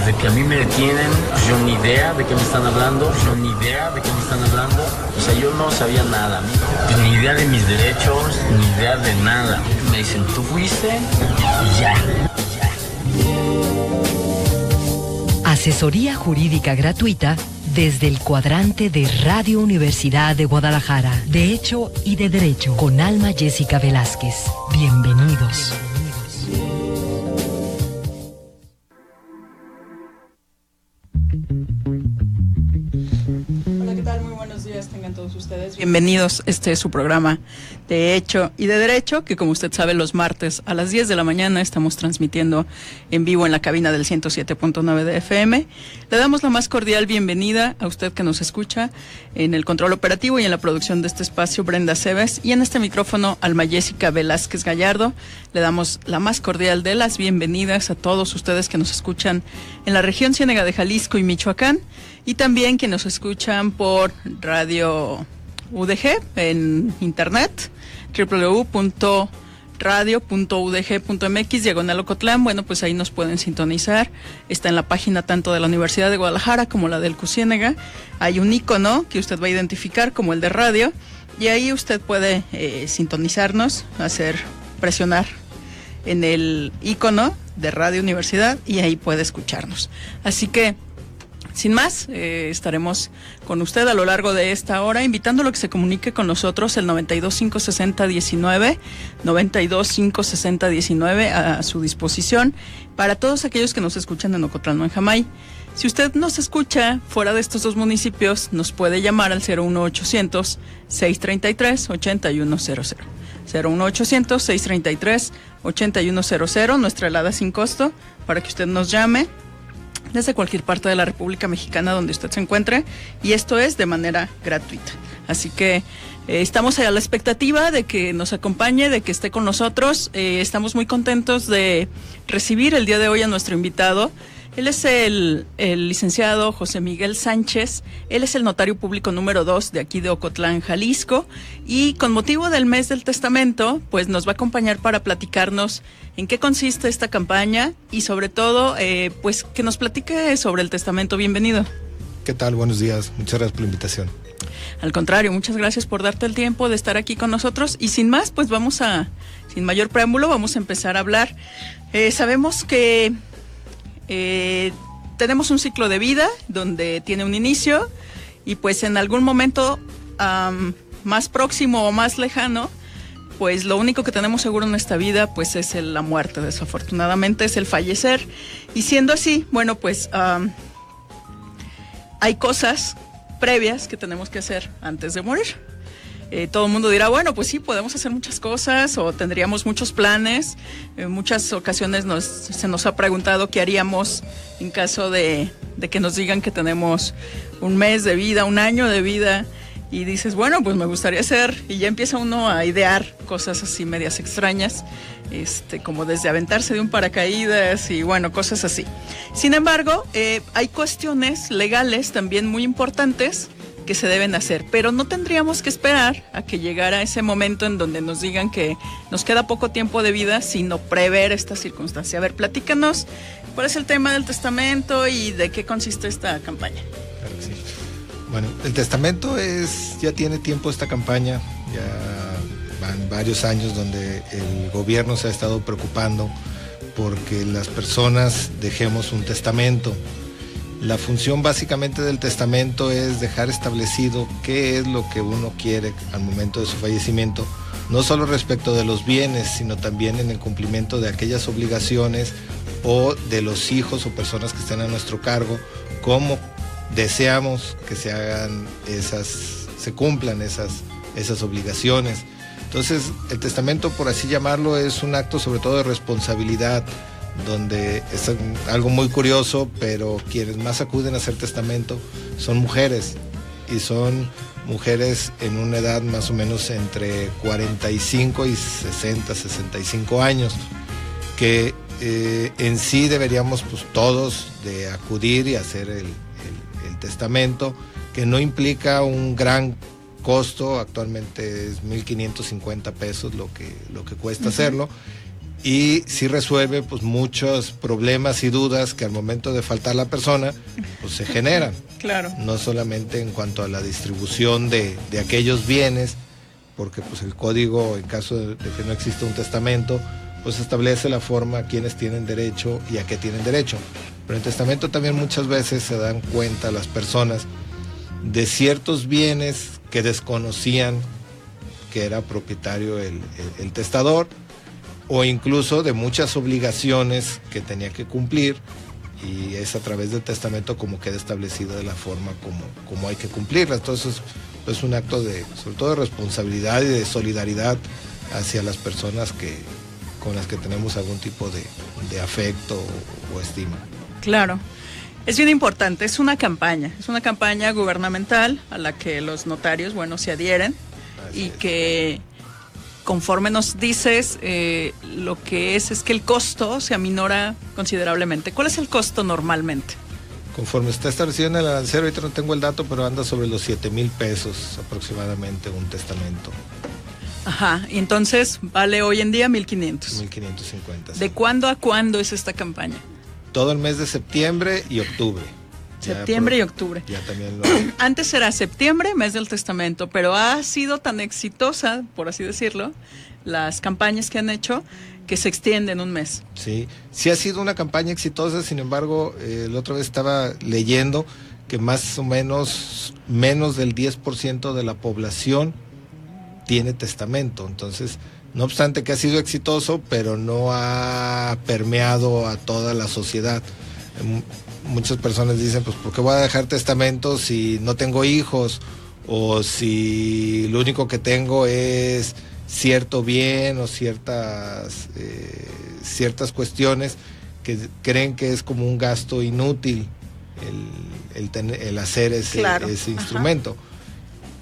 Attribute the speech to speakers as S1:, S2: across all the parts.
S1: Desde que a mí me detienen, yo ni idea de qué me están hablando, O sea, yo no sabía nada, ni idea de mis derechos, ni idea de nada. Me dicen, tú fuiste y ya.
S2: Asesoría jurídica gratuita desde el cuadrante de Radio Universidad de Guadalajara. De Hecho y de Derecho, con Alma Jessica Velázquez. Bienvenidos.
S3: Hola, ¿qué tal? Muy buenos días, tengan todos ustedes. Bienvenidos, este es su programa de Hecho y de Derecho, que como usted sabe, los martes a las 10 de la mañana estamos transmitiendo en vivo en la cabina del 107.9 de FM. Le damos la más cordial bienvenida a usted que nos escucha en el control operativo y en la producción de este espacio, Brenda Cebes, y en este micrófono, Alma Jessica Velázquez Gallardo. Le damos la más cordial de las bienvenidas a todos ustedes que nos escuchan en la región Ciénega de Jalisco y Michoacán, y también que nos escuchan por Radio UDG en internet, www.radio.udg.mx/Ocotlán. Bueno, pues ahí nos pueden sintonizar. Está en la página tanto de la Universidad de Guadalajara como la del CUCIénega. Hay un icono que usted va a identificar como el de radio, y ahí usted puede sintonizarnos, presionar en el icono de Radio Universidad, y ahí puede escucharnos. Así que, sin más, estaremos con usted a lo largo de esta hora, invitándolo a que se comunique con nosotros, el 92-560-19, a su disposición, para todos aquellos que nos escuchan en Ocotlán o en Jamay. Si usted nos escucha fuera de estos dos municipios, nos puede llamar al 01800-633-8100. 01800-633-8100, nuestra helada sin costo, para que usted nos llame desde cualquier parte de la República Mexicana donde usted se encuentre, y esto es de manera gratuita. Así que estamos a la expectativa de que nos acompañe, de que esté con nosotros. Estamos muy contentos de recibir el día de hoy a nuestro invitado. Él es el licenciado José Miguel Sánchez. Él es el notario público número 2 de aquí de Ocotlán, Jalisco, y con motivo del mes del testamento, pues nos va a acompañar para platicarnos en qué consiste esta campaña y sobre todo, pues que nos platique sobre el testamento. Bienvenido.
S4: ¿Qué tal? Buenos días. Muchas gracias por la invitación.
S3: Al contrario, muchas gracias por darte el tiempo de estar aquí con nosotros, y sin más, pues sin mayor preámbulo, vamos a empezar a hablar. Sabemos que tenemos un ciclo de vida donde tiene un inicio, y pues en algún momento más próximo o más lejano, pues lo único que tenemos seguro en esta vida pues es la muerte. Desafortunadamente es el fallecer, y siendo así, bueno, pues hay cosas previas que tenemos que hacer antes de morir. Todo el mundo dirá, bueno, pues sí, podemos hacer muchas cosas o tendríamos muchos planes. En muchas ocasiones se nos ha preguntado qué haríamos en caso de que nos digan que tenemos un mes de vida, un año de vida, y dices, bueno, pues me gustaría hacer, y ya empieza uno a idear cosas así medias extrañas, como desde aventarse de un paracaídas y bueno, cosas así. Sin embargo, hay cuestiones legales también muy importantes que se deben hacer, pero no tendríamos que esperar a que llegara ese momento en donde nos digan que nos queda poco tiempo de vida, sino prever esta circunstancia. A ver, platícanos cuál es el tema del testamento y de qué consiste esta campaña.
S4: Claro que sí. Bueno, el testamento ya tiene tiempo esta campaña, ya van varios años donde el gobierno se ha estado preocupando porque las personas dejemos un testamento. La función básicamente del testamento es dejar establecido qué es lo que uno quiere al momento de su fallecimiento, no solo respecto de los bienes, sino también en el cumplimiento de aquellas obligaciones o de los hijos o personas que estén a nuestro cargo, cómo deseamos que se cumplan esas obligaciones. Entonces, el testamento, por así llamarlo, es un acto sobre todo de responsabilidad, donde es algo muy curioso, pero quienes más acuden a hacer testamento son mujeres, y son mujeres en una edad más o menos entre 45 y 60, 65 años, que en sí deberíamos pues todos de acudir y hacer el testamento, que no implica un gran costo. Actualmente es 1,550 pesos lo que cuesta hacerlo. y sí resuelve pues muchos problemas y dudas que al momento de faltar la persona pues se generan.
S3: Claro.
S4: No solamente en cuanto a la distribución de aquellos bienes, porque pues el código, en caso de que no exista un testamento, pues establece la forma a quienes tienen derecho y a qué tienen derecho. Pero en el testamento también muchas veces se dan cuenta las personas de ciertos bienes que desconocían que era propietario el testador, o incluso de muchas obligaciones que tenía que cumplir, y es a través del testamento como queda establecido de la forma como hay que cumplirla. Entonces es un acto sobre todo de responsabilidad y de solidaridad hacia las personas con las que tenemos algún tipo de afecto o estima.
S3: Claro. Es bien importante, es una campaña gubernamental a la que los notarios, se adhieren. Así y es. Que conforme nos dices, lo que es que el costo se aminora considerablemente. ¿Cuál es el costo normalmente?
S4: Conforme está establecido en el arancel, ahorita no tengo el dato, pero anda sobre los 7,000 pesos aproximadamente un testamento.
S3: Ajá, y entonces vale hoy en día 1,500.
S4: 1,550. Sí.
S3: ¿De cuándo a cuándo es esta campaña?
S4: Todo el mes de septiembre y octubre.
S3: Septiembre y octubre.
S4: Ya también
S3: Antes era septiembre, mes del testamento, pero ha sido tan exitosa, por así decirlo, las campañas que han hecho, que se extienden un mes.
S4: Sí, sí ha sido una campaña exitosa, sin embargo, la otra vez estaba leyendo que más o menos del 10% de la población tiene testamento. Entonces, no obstante que ha sido exitoso, pero no ha permeado a toda la sociedad. Muchas personas dicen, pues, ¿por qué voy a dejar testamento si no tengo hijos? O si lo único que tengo es cierto bien o ciertas cuestiones que creen que es como un gasto inútil el hacer ese instrumento. Ajá.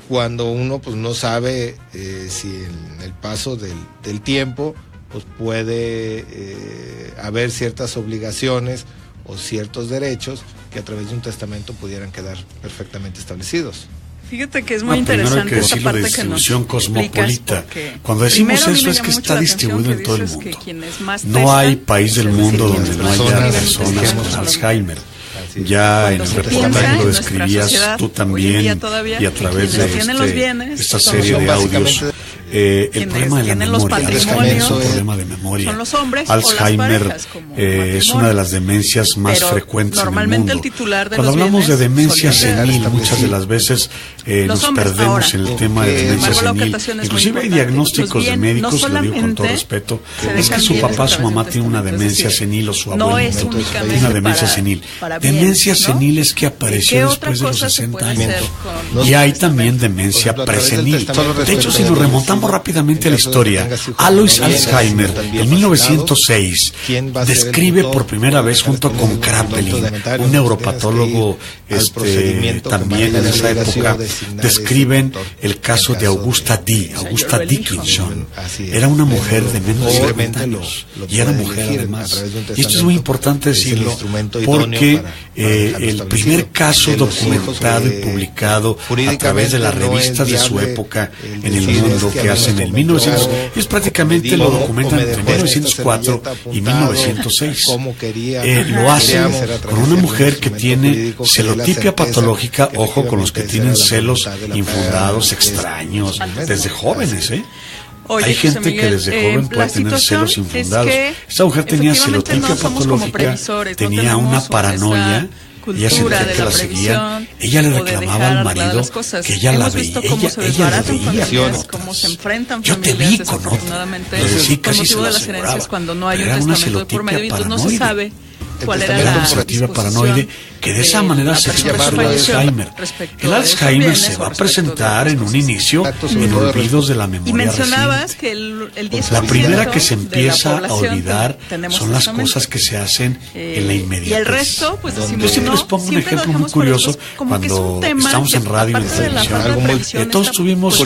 S4: Cuando uno pues no sabe si en el paso del tiempo pues puede haber ciertas obligaciones o ciertos derechos que a través de un testamento pudieran quedar perfectamente establecidos.
S3: Fíjate que es muy interesante esta parte
S5: de distribución cosmopolita. Cuando decimos eso es que está distribuido en todo el mundo. No hay país del mundo donde no haya personas con Alzheimer. Ya en el reportaje lo describías tú también, y a través de esta serie de audios. El problema de la memoria, Alzheimer es un problema de memoria.
S3: Son los hombres
S5: Alzheimer
S3: o las parejas,
S5: es una de las demencias más frecuentes en el mundo.
S3: Cuando
S5: hablamos de demencia senil, muchas de las veces nos perdemos en el tema de demencia senil. Inclusive hay diagnósticos de médicos, lo digo con todo respeto, es que su papá, su mamá tiene una demencia senil o su abuelo tiene una demencia senil. Demencia senil es que apareció después de los 60 años. Y hay también demencia presenil. De hecho, si nos remontamos rápidamente a la historia, Alois Alzheimer en 1906 describe por primera vez junto con Kraepelin, un neuropatólogo también en esa época, describen el caso de Augusta Dickinson. Era una mujer de menos de 50 años y era mujer además. Y esto es muy importante decirlo porque el primer caso documentado y publicado a través de las revistas de su época en el mundo que hacen en 1900, ellos prácticamente lo documentan entre 1904 y 1906. Lo hacen con una mujer que tiene celotipia patológica, ojo con los que tienen celos infundados, extraños, desde jóvenes,
S3: Oye,
S5: hay gente que desde joven puede tener celos infundados. Esta mujer tenía celotipia patológica, tenía una paranoia. Ella sentía que la seguían, ella le reclamaba al marido que ella la veía, ella la veía. Yo te vi con otra, le decía casi se la aseguraba, pero era una celotipia paranoide. Era una celotipia paranoide que de esa manera se expresó el Alzheimer. El Alzheimer se va a presentar en un inicio en olvidos de la memoria reciente. La primera que se empieza a olvidar son las cosas que se hacen en la inmediatez.
S3: Y el resto, pues
S5: yo siempre les pongo un ejemplo muy curioso cuando estamos en radio y en televisión. Todos conocimos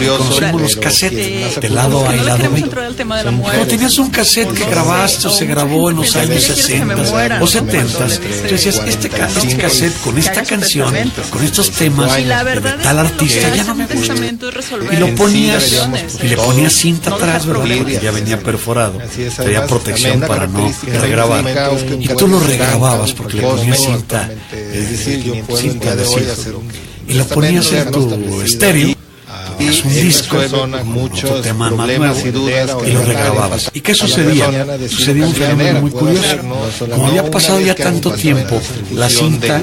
S5: los cassettes de lado A y lado B. Cuando tenías un cassette que grabaste o se grabó en los años 60 o 70s, tú decías, este cassette con esta canción, con estos temas de tal artista, ya no me gusta. Y lo ponías, y le ponías cinta atrás, ¿verdad? Porque ya venía perforado, tenía protección para no regrabar. Y tú lo regrababas porque le ponías cinta, cinta adhesiva. Y lo ponías en tu estéreo. Es un disco, otro tema más nuevo, y lo regrababas. ¿Y qué sucedía? Sucedía un fenómeno muy curioso. Como había pasado ya tanto tiempo, la cinta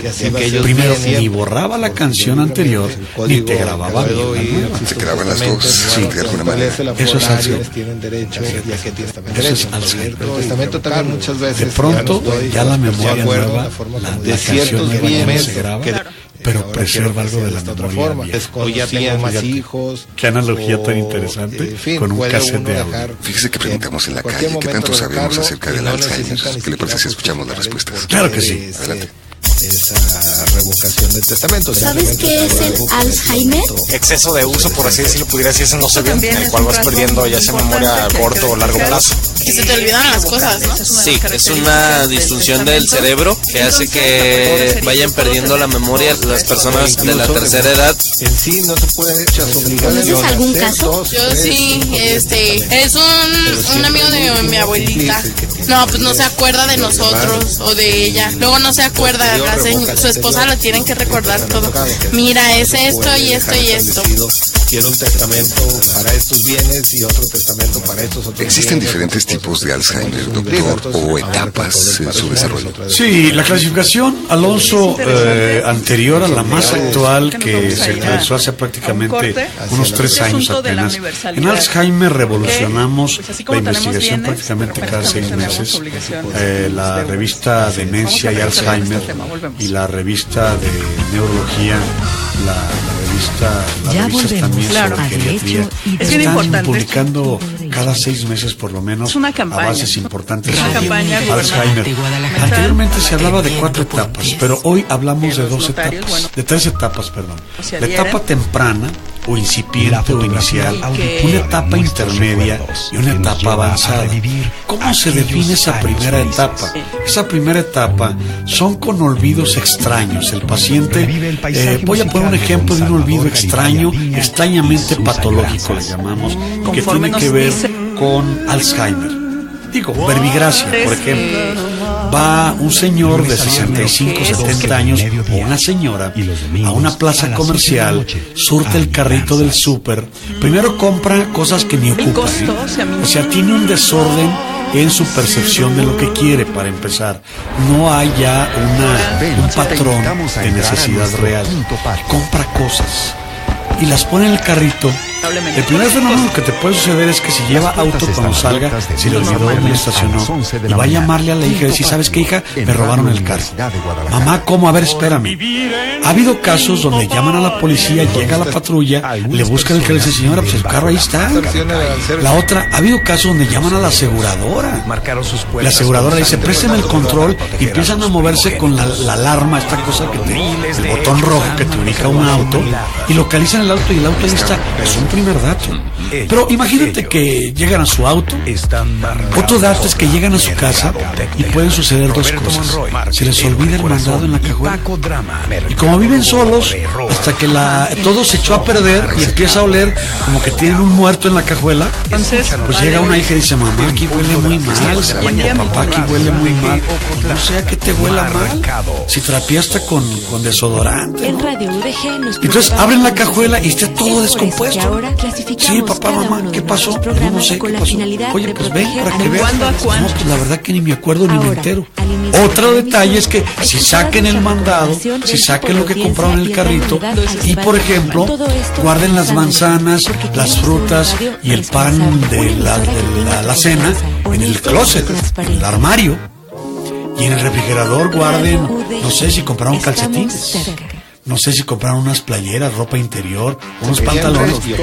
S5: primero ni borraba la canción anterior, ni te grababa bien.
S6: Se quedaban las dos, sí, de alguna manera.
S5: Eso es Alzheimer. Eso es Alzheimer. De pronto, ya la memoria nueva, la canción nueva ya no se graba, pero preserva algo de la memoria.
S4: Hoy ya tengo más hijos.
S5: Qué analogía tan interesante con un cassette de audio.
S6: Fíjese que preguntamos en la calle qué tanto sabemos acerca del Alzheimer. ¿Qué le parece si escuchamos las respuestas?
S5: Claro que sí.
S6: Adelante.
S4: Esa revocación del testamento.
S7: ¿Sabes qué es el Alzheimer?
S8: Exceso de uso, por así decirlo, pudiera decirse, no sé bien, en el cual vas perdiendo ya sea memoria a corto o largo plazo.
S7: Que se te olvidan las cosas, ¿no?
S9: Sí, es una disfunción del cerebro que hace que vayan perdiendo la memoria las personas de la tercera edad.
S4: En sí no se puede echar obligaciones.
S7: ¿Conoces algún caso?
S10: Yo sí, es un amigo de mi abuelita. No, pues no se acuerda de nosotros o de ella. Luego no se acuerda, su esposa le tienen que recordar todo. Mira, es esto y esto y esto.
S4: Quiero un testamento para estos bienes y otro testamento para estos otros.
S6: ¿Existen diferentes tipos de Alzheimer, doctor, o etapas en su desarrollo?
S5: Sí, la clasificación, Alonso, anterior a la más actual, que se realizó hace prácticamente unos 3 años apenas. En Alzheimer revolucionamos la investigación prácticamente cada 6 meses. La revista Demencia y Alzheimer y la revista de Neurología, la revista también sobre geriatría, están publicando cada 6 meses por lo menos avances importantes sobre Alzheimer. Anteriormente se hablaba de 4 etapas, pero hoy hablamos de 2 etapas, de 3 etapas, perdón. La etapa temprana o incipiente o inicial, una etapa intermedia y una etapa avanzada. ¿Cómo se define esa primera etapa? Esa primera etapa son con olvidos extraños. El paciente, voy a poner un ejemplo de un olvido extraño, extrañamente patológico le llamamos, que tiene que ver con Alzheimer. Digo, verbigracia, por ejemplo. Va un señor de 65, 70 años o una señora a una plaza comercial, surte el carrito del súper, primero compra cosas que ni ocupa, o sea, tiene un desorden en su percepción de lo que quiere. Para empezar, no hay ya un patrón de necesidad real, compra cosas y las pone en el carrito. El primer fenómeno que te puede suceder es que si lleva auto cuando salga, si le olvidó dónde lo estacionó, y va a llamarle a la hija y decir, ¿sabes qué, hija? Me robaron el carro. Mamá, ¿cómo? A ver, espérame. Ha habido casos donde llaman a la policía, llega la patrulla, le buscan el carro y dice, señora, pues el carro ahí está. La otra, ha habido casos donde llaman a la aseguradora. La aseguradora dice, présteme el control, y empiezan a moverse con la alarma, esta cosa que el botón rojo que te ubica un auto, y localizan el auto y el auto ahí está. Es un primer dato. Pero imagínate que llegan a su auto. Otro dato es que llegan a su casa y pueden suceder 2 cosas. Se les olvida el mandado en la cajuela. Y como viven solos, hasta que todo se echó a perder y empieza a oler como que tienen un muerto en la cajuela, pues llega una hija y dice, mamá, aquí huele muy mal. Papá, aquí huele muy mal. No sea que te huela mal. Si trapeaste con desodorante, ¿no? Entonces abren la cajuela y está todo descompuesto. Sí, papá, mamá, ¿qué pasó? No sé qué pasó. Oye, pues ven para que veas. No, pues la verdad que ni me acuerdo ni me entero. Otro detalle es que si saquen el mandado, si saquen lo que compraron en el carrito y, por ejemplo, guarden las manzanas, las frutas y el pan de la cena en el closet, en el armario, y en el refrigerador guarden, no sé si compraron calcetines. No sé si compraron unas playeras, ropa interior, unos pantalones que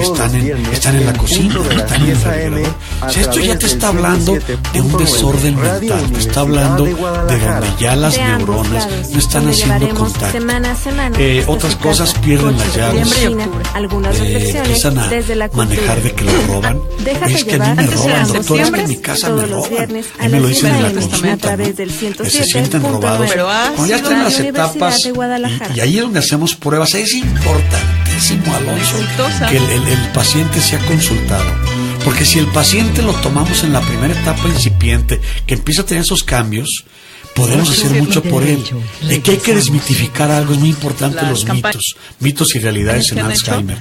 S5: están en la cocina, están en el refrigerador. O sea, esto ya te está hablando de un desorden mental, te está hablando de donde ya las neuronas no están haciendo contacto. Otras cosas pierden las llaves, empiezan a manejar de que lo roban. Es que a mí me roban, doctor, es que en mi casa me roban. Y me lo dicen en la consulta, ¿no? Se sienten robados. Cuando ya están en las etapas, y ahí es donde hacemos pruebas, es importantísimo, Alonso, que el paciente sea consultado. Porque si el paciente lo tomamos en la primera etapa incipiente, que empieza a tener esos cambios, podemos hacer mucho por él. De que hay que desmitificar algo, es muy importante, los mitos y realidades en Alzheimer.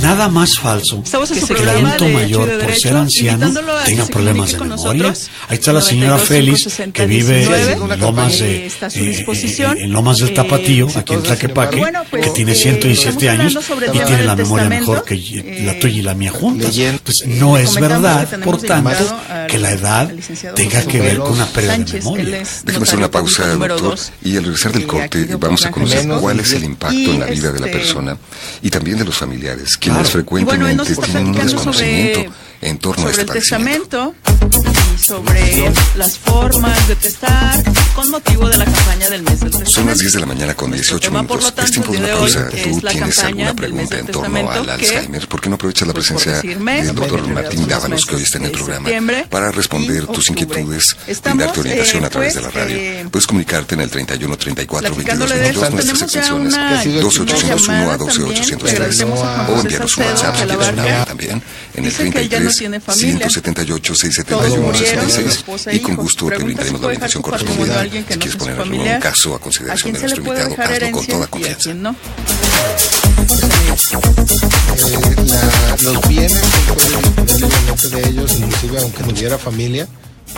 S5: Nada más falso que el adulto mayor, por ser anciano, tenga problemas de memoria. Ahí está la señora Félix, que vive en Lomas del Tapatío, aquí en Tlaquepaque, que tiene 117 años y tiene la memoria mejor que la tuya y la mía juntas. Entonces, no es verdad, por tanto, que la edad tenga que ver con una pérdida de memoria.
S6: Déjame hacer una pausa, doctor, y al regresar del corte vamos a conocer cuál es el impacto en la vida de la persona y también de los familiares, quienes frecuentemente tienen un desconocimiento en torno a este padecimiento.
S3: Y sobre las formas de testar con motivo de la campaña del mes del testamento.
S6: Son las 10 de la mañana con 18 minutos. Es tiempo de una pausa. ¿Tú tienes alguna pregunta en torno al Alzheimer? ¿Por qué no aprovechas la presencia del doctor Martín Dávalos, que hoy está en el programa, para responder tus inquietudes, brindarte orientación a través de la radio? Puedes comunicarte en el 31 34 22 22, nuestras extensiones 12801 a 12803, o enviarnos un WhatsApp si quieres una hora también en el 33 178 671 66, y con gusto te brindaremos la orientación correspondiente. Si quieres poner algún caso a consideración de nuestro invitado, hazlo con toda confianza.
S4: Los bienes se pueden disponer de ellos, inclusive aunque tuviera familia,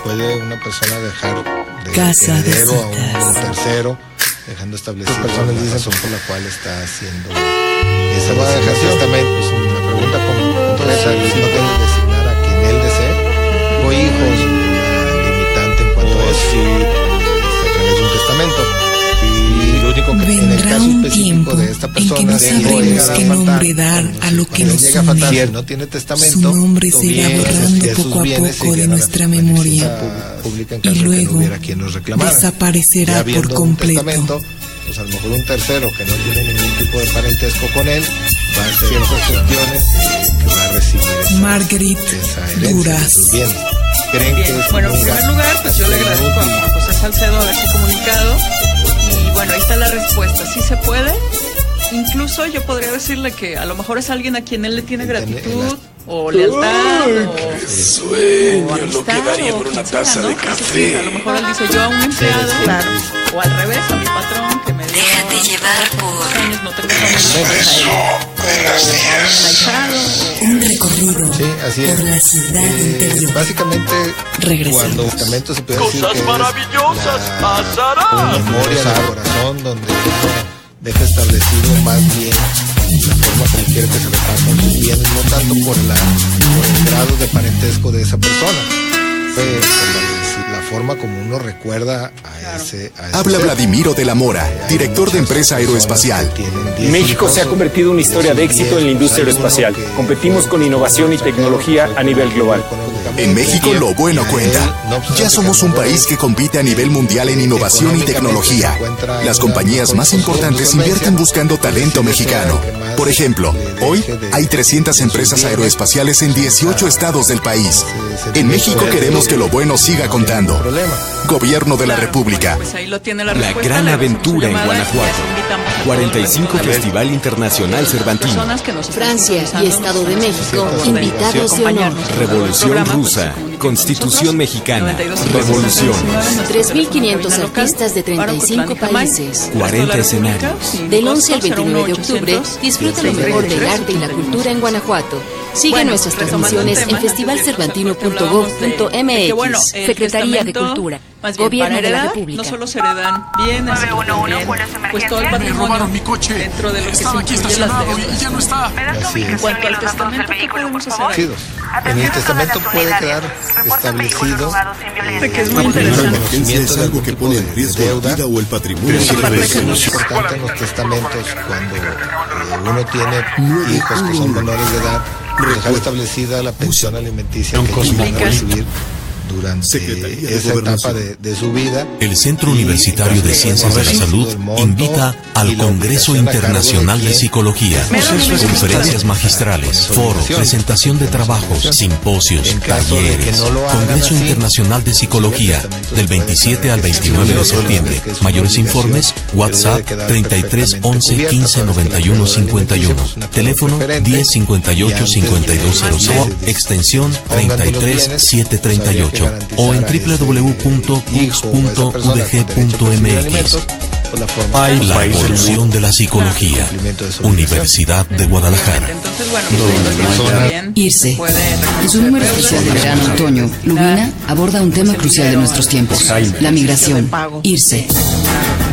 S4: puede una persona dejar de heredero a un tercero, dejando establecido la razón por la cual está haciendo esa dejación. También, pues, la pregunta concreta es: no debe designar a quien él desee o hijos, una limitante en cuanto a eso, a través de un testamento. Y lo único que en el caso específico de esta persona,
S11: en que no sabremos qué nombre dar a lo que nos une.
S4: No tiene testamento,
S11: su nombre se irá borrando poco a poco de nuestra memoria y luego desaparecerá por completo.
S4: Pues a lo mejor un tercero que no tiene ningún tipo de parentesco con él va a hacer ciertas cuestiones que va a recibir
S11: Margaret Duras.
S4: ¿Creen que
S3: bueno, en primer lugar, pues yo le agradezco a Juan José Salcedo haberse comunicado, y bueno, ahí está la respuesta. Sí se puede. Incluso yo podría decirle que a lo mejor es alguien a quien één le tiene gratitud o lealtad,
S5: ¡qué sueño! Lo que daría por una taza de café.
S3: A lo mejor él dice: yo a un empleado, o al revés, a mi patrón que me dio.
S2: Déjate llevar por
S3: años, no tengo
S11: un recorrido por la ciudad interior.
S4: Básicamente, cuando testamento se puede decir que
S12: cosas maravillosas pasarán.
S4: Memoria del corazón, donde uno deja establecido más bien la forma como quiere que se repartan sus bienes, no tanto por el grado de parentesco de esa persona, por la forma como uno recuerda a ese
S13: Habla Vladimiro de la Mora, director de empresa aeroespacial.
S14: México se ha convertido en una historia de éxito en la industria aeroespacial. Competimos con innovación y tecnología a nivel global.
S13: En México lo bueno cuenta. Ya somos un país que compite a nivel mundial en innovación y tecnología. Las compañías más importantes invierten buscando talento mexicano. Por ejemplo, hoy hay 300 empresas aeroespaciales en 18 estados del país. En México queremos que lo bueno siga contando. Gobierno de la República.
S15: La gran aventura en Guanajuato. 45 Festival Internacional Cervantino.
S2: Francia y Estado de México, invitados de honor.
S15: Revolución Rusa. Constitución Mexicana. Revolución.
S2: 3.500 artistas de 35 países.
S15: 40 escenarios.
S2: Del 11 al 29 de octubre, disfruta lo mejor del arte y la cultura en Guanajuato. Sigue nuestras transmisiones en festivalcervantino.gov.mx. Secretaría de Cultura.
S3: Más bien, para heredar, no solo se heredan bienes, sino también, pues todo el patrimonio dentro de lo que se incluye las deudas.
S4: Ya no está.
S3: En cuanto al testamento, ¿qué podemos hacer ahí?
S4: En el testamento puede quedar establecido
S3: que es muy interesante.
S4: Es algo que pone en riesgo la vida o el patrimonio. Es importante en los testamentos cuando uno tiene hijos que son menores de edad, dejar establecida la pensión alimenticia que ellos van a recibir durante esa etapa de su vida.
S15: El Centro Universitario de Ciencias de la Salud invita al Congreso Internacional de Psicología, conferencias magistrales, foros, presentación de trabajos, simposios, talleres, Congreso Internacional de Psicología, del 27 al 29 de septiembre. Mayores informes, WhatsApp 33 11 15 91 51, teléfono 10 58 5200, extensión 33 738. O en www.cux.udg.mx. La evolución de la psicología. Universidad de Guadalajara.
S2: IRSE. En su número especial de verano-otoño, Lubina aborda un tema crucial de nuestros tiempos: la migración. IRSE.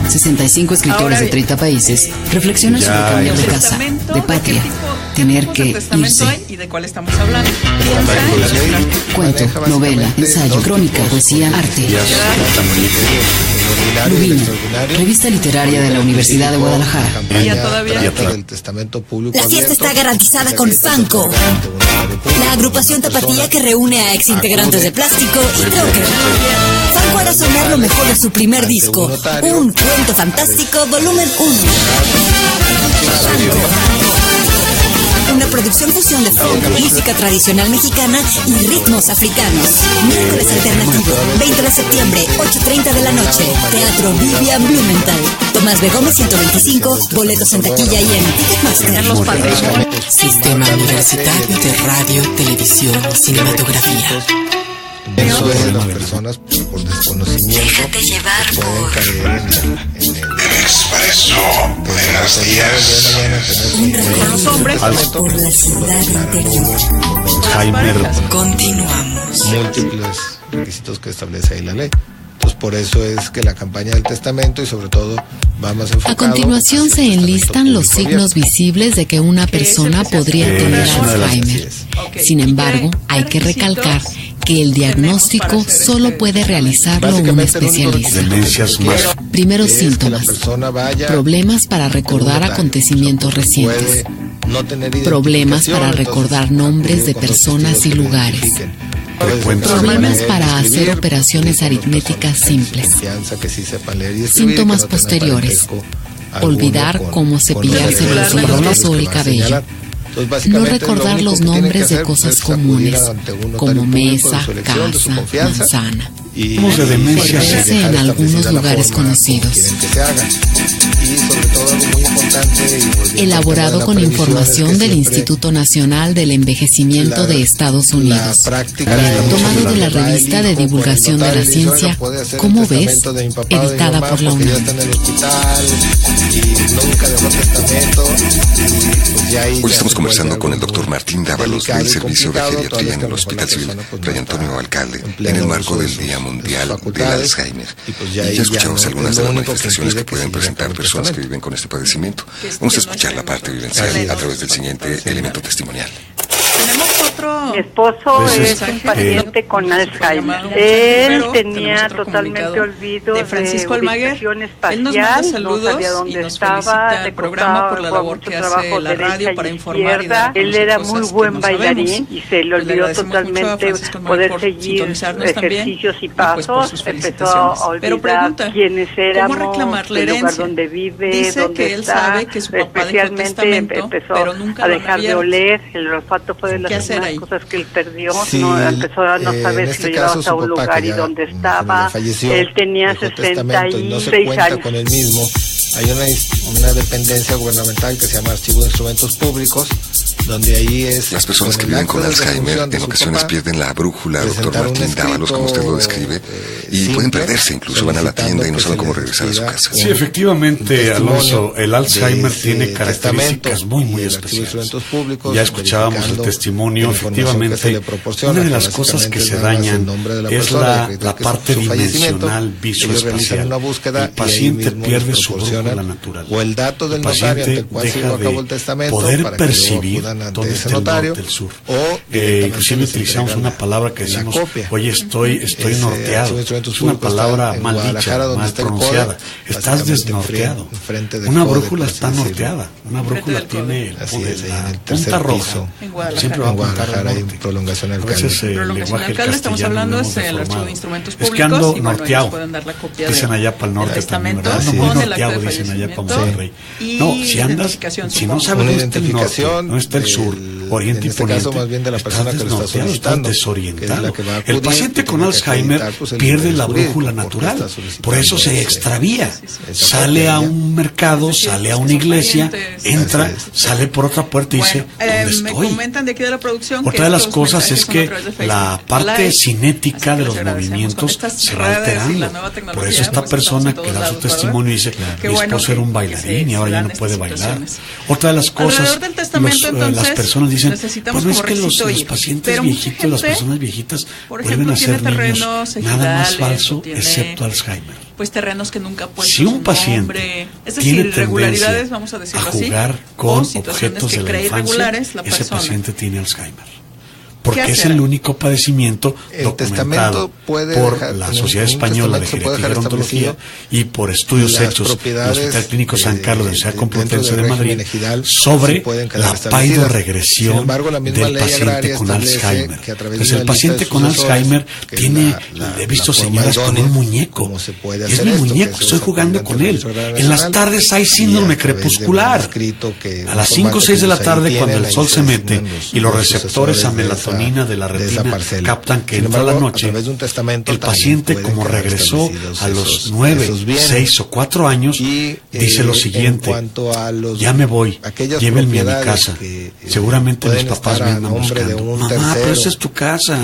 S2: 65 escritores de 30 países reflexionan sobre cambiar de casa, de patria, tener que irse.
S3: ¿Y de cuál estamos hablando?
S2: Cuento, novela, ensayo, crónica, poesía, arte. Lubina, revista literaria de la Universidad de Guadalajara.
S16: La fiesta está garantizada con Fanco, la agrupación tapatía que reúne a exintegrantes de Plástico y Trocker. Fanco hará sonar lo mejor de su primer disco, Un Cuento Fantástico, volumen 1. Una producción fusión de folk, música tradicional mexicana y ritmos africanos. Miércoles alternativo, 20 de septiembre, 8:30 de la noche. Teatro Vivian Blumenthal. Tomás B. Gómez 125, boletos en taquilla y en Ticketmaster.
S2: Sistema Universitario de Radio, Televisión y Cinematografía.
S4: Eso es de las personas por desconocimiento.
S16: Déjate llevar
S4: pueden caer en el
S17: expreso de las
S16: 10. Por la ciudad interior.
S4: Continuamos. Múltiples requisitos que establece ahí la ley. Entonces, por eso es que la campaña del testamento y sobre todo va más enfocado.
S2: A continuación se enlistan los signos visibles de que una persona podría tener Alzheimer. Sin embargo, hay que recalcar que el diagnóstico solo puede realizarlo un especialista. Primeros síntomas: problemas para recordar acontecimientos recientes, problemas para recordar nombres de personas y lugares, problemas para hacer operaciones aritméticas simples, síntomas posteriores: olvidar cómo cepillarse los dientes o el cabello, no recordar los nombres de cosas comunes, como mesa, casa, manzana. Perderse en algunos lugares conocidos. Elaborado con información del Instituto Nacional del Envejecimiento de Estados Unidos. Tomado de la revista de divulgación de la ciencia ¿Cómo ves?, editada por la UNAM.
S6: Hoy estamos conversando con el doctor Martín Dávalos del Servicio de Geriatría en el Hospital Civil Fray Antonio Alcalde en el marco del Día Mundial del Alzheimer. Y ya escuchamos algunas de las manifestaciones que pueden presentar personas que viven con este padecimiento. Vamos a escuchar la parte vivencial a través del siguiente elemento testimonial.
S18: Mi esposo es un paciente con Alzheimer. Él tenía totalmente olvido de ubicación espacial, no sabía dónde estaba, le costaba por la labor que hace la radio para informar y dar. Él era muy buen bailarín y se le olvidó totalmente poder seguir ejercicios y pasos. Empezó a olvidar quiénes éramos, el lugar donde vive, dónde está. Especialmente empezó a dejar de oler. El olfato fue de las primeras cosas que él perdió. Empezó a no saber si lo llevabas a un lugar y dónde estaba. Él tenía 66 años.
S4: Con él mismo. Hay una dependencia gubernamental que se llama Archivo de Instrumentos Públicos, donde ahí es...
S6: Las personas que viven con Alzheimer en ocasiones pierden la brújula, doctor Martín Dávalos, como usted lo describe, y pueden perderse, incluso van a la tienda y no saben cómo regresar a su casa.
S5: Sí, efectivamente, Alonso, el Alzheimer tiene características muy especiales. Ya escuchábamos el testimonio, efectivamente, una de las cosas que se dañan es la parte dimensional visoespacial. El paciente pierde su brújula natural.
S4: O el dato del notario ante el cual se llevó a cabo el testamento,
S5: poder percibir dónde está el norte, el sur. Inclusive utilizamos una palabra que decimos, oye, estoy norteado. Es una palabra mal dicha, mal pronunciada. Estás desnorteado. Una brújula está norteada. Una brújula tiene la punta roja. Siempre va a apuntar al norte.
S4: Prolongación alcalde.
S5: Ese es el lenguaje castellano.
S3: Estamos hablando es el archivo de instrumentos públicos.
S5: Es que ando
S3: y
S5: norteado.
S3: Pueden dar la copia
S5: dicen allá para el norte también, ¿verdad?
S3: Sí.
S5: Muy norteado, dicen allá para Monterrey. No, si andas, si no sabes dónde está el norte, no está el sur, oriente y poniente,
S4: caso, más bien de la persona que lo está
S5: solicitando, estás desorientado. El paciente con Alzheimer pierde la brújula natural, por eso se extravía. Sale a un mercado, sale a una iglesia, entra, sale por otra puerta y dice, ¿dónde estoy? Otra de las cosas es que la parte cinética de los movimientos se va alterando. Por eso esta persona que da su testimonio dice, mi esposo era un bailarín y ahora ya no puede bailar. Otra de las cosas, las personas dicen, pues no es que los pacientes viejitos, las personas viejitas vuelven a ser niños, nada más falso excepto Alzheimer.
S3: Pues terrenos que nunca pueden.
S5: Si un paciente tiene irregularidades, vamos a jugar con objetos de la infancia, ese paciente tiene Alzheimer. Porque es el único padecimiento documentado por la Sociedad Española de Geriatría y Gerontología y por estudios hechos en el Hospital Clínico San Carlos de la Universidad Complutense de Madrid sobre la paidoregresión del paciente con Alzheimer. Entonces el paciente con Alzheimer tiene, he visto señoras con un muñeco, es mi muñeco, estoy jugando con él. En las tardes hay síndrome crepuscular. A las 5 o 6 de la tarde, cuando el sol se mete y los receptores a melatonina de la retina captan que entra la noche, el paciente, como regresó a los 9, 6 o 4 años, dice lo siguiente: ya me voy, llévenme a mi casa. Seguramente mis papás me andan buscando. Mamá, pero esa es tu casa.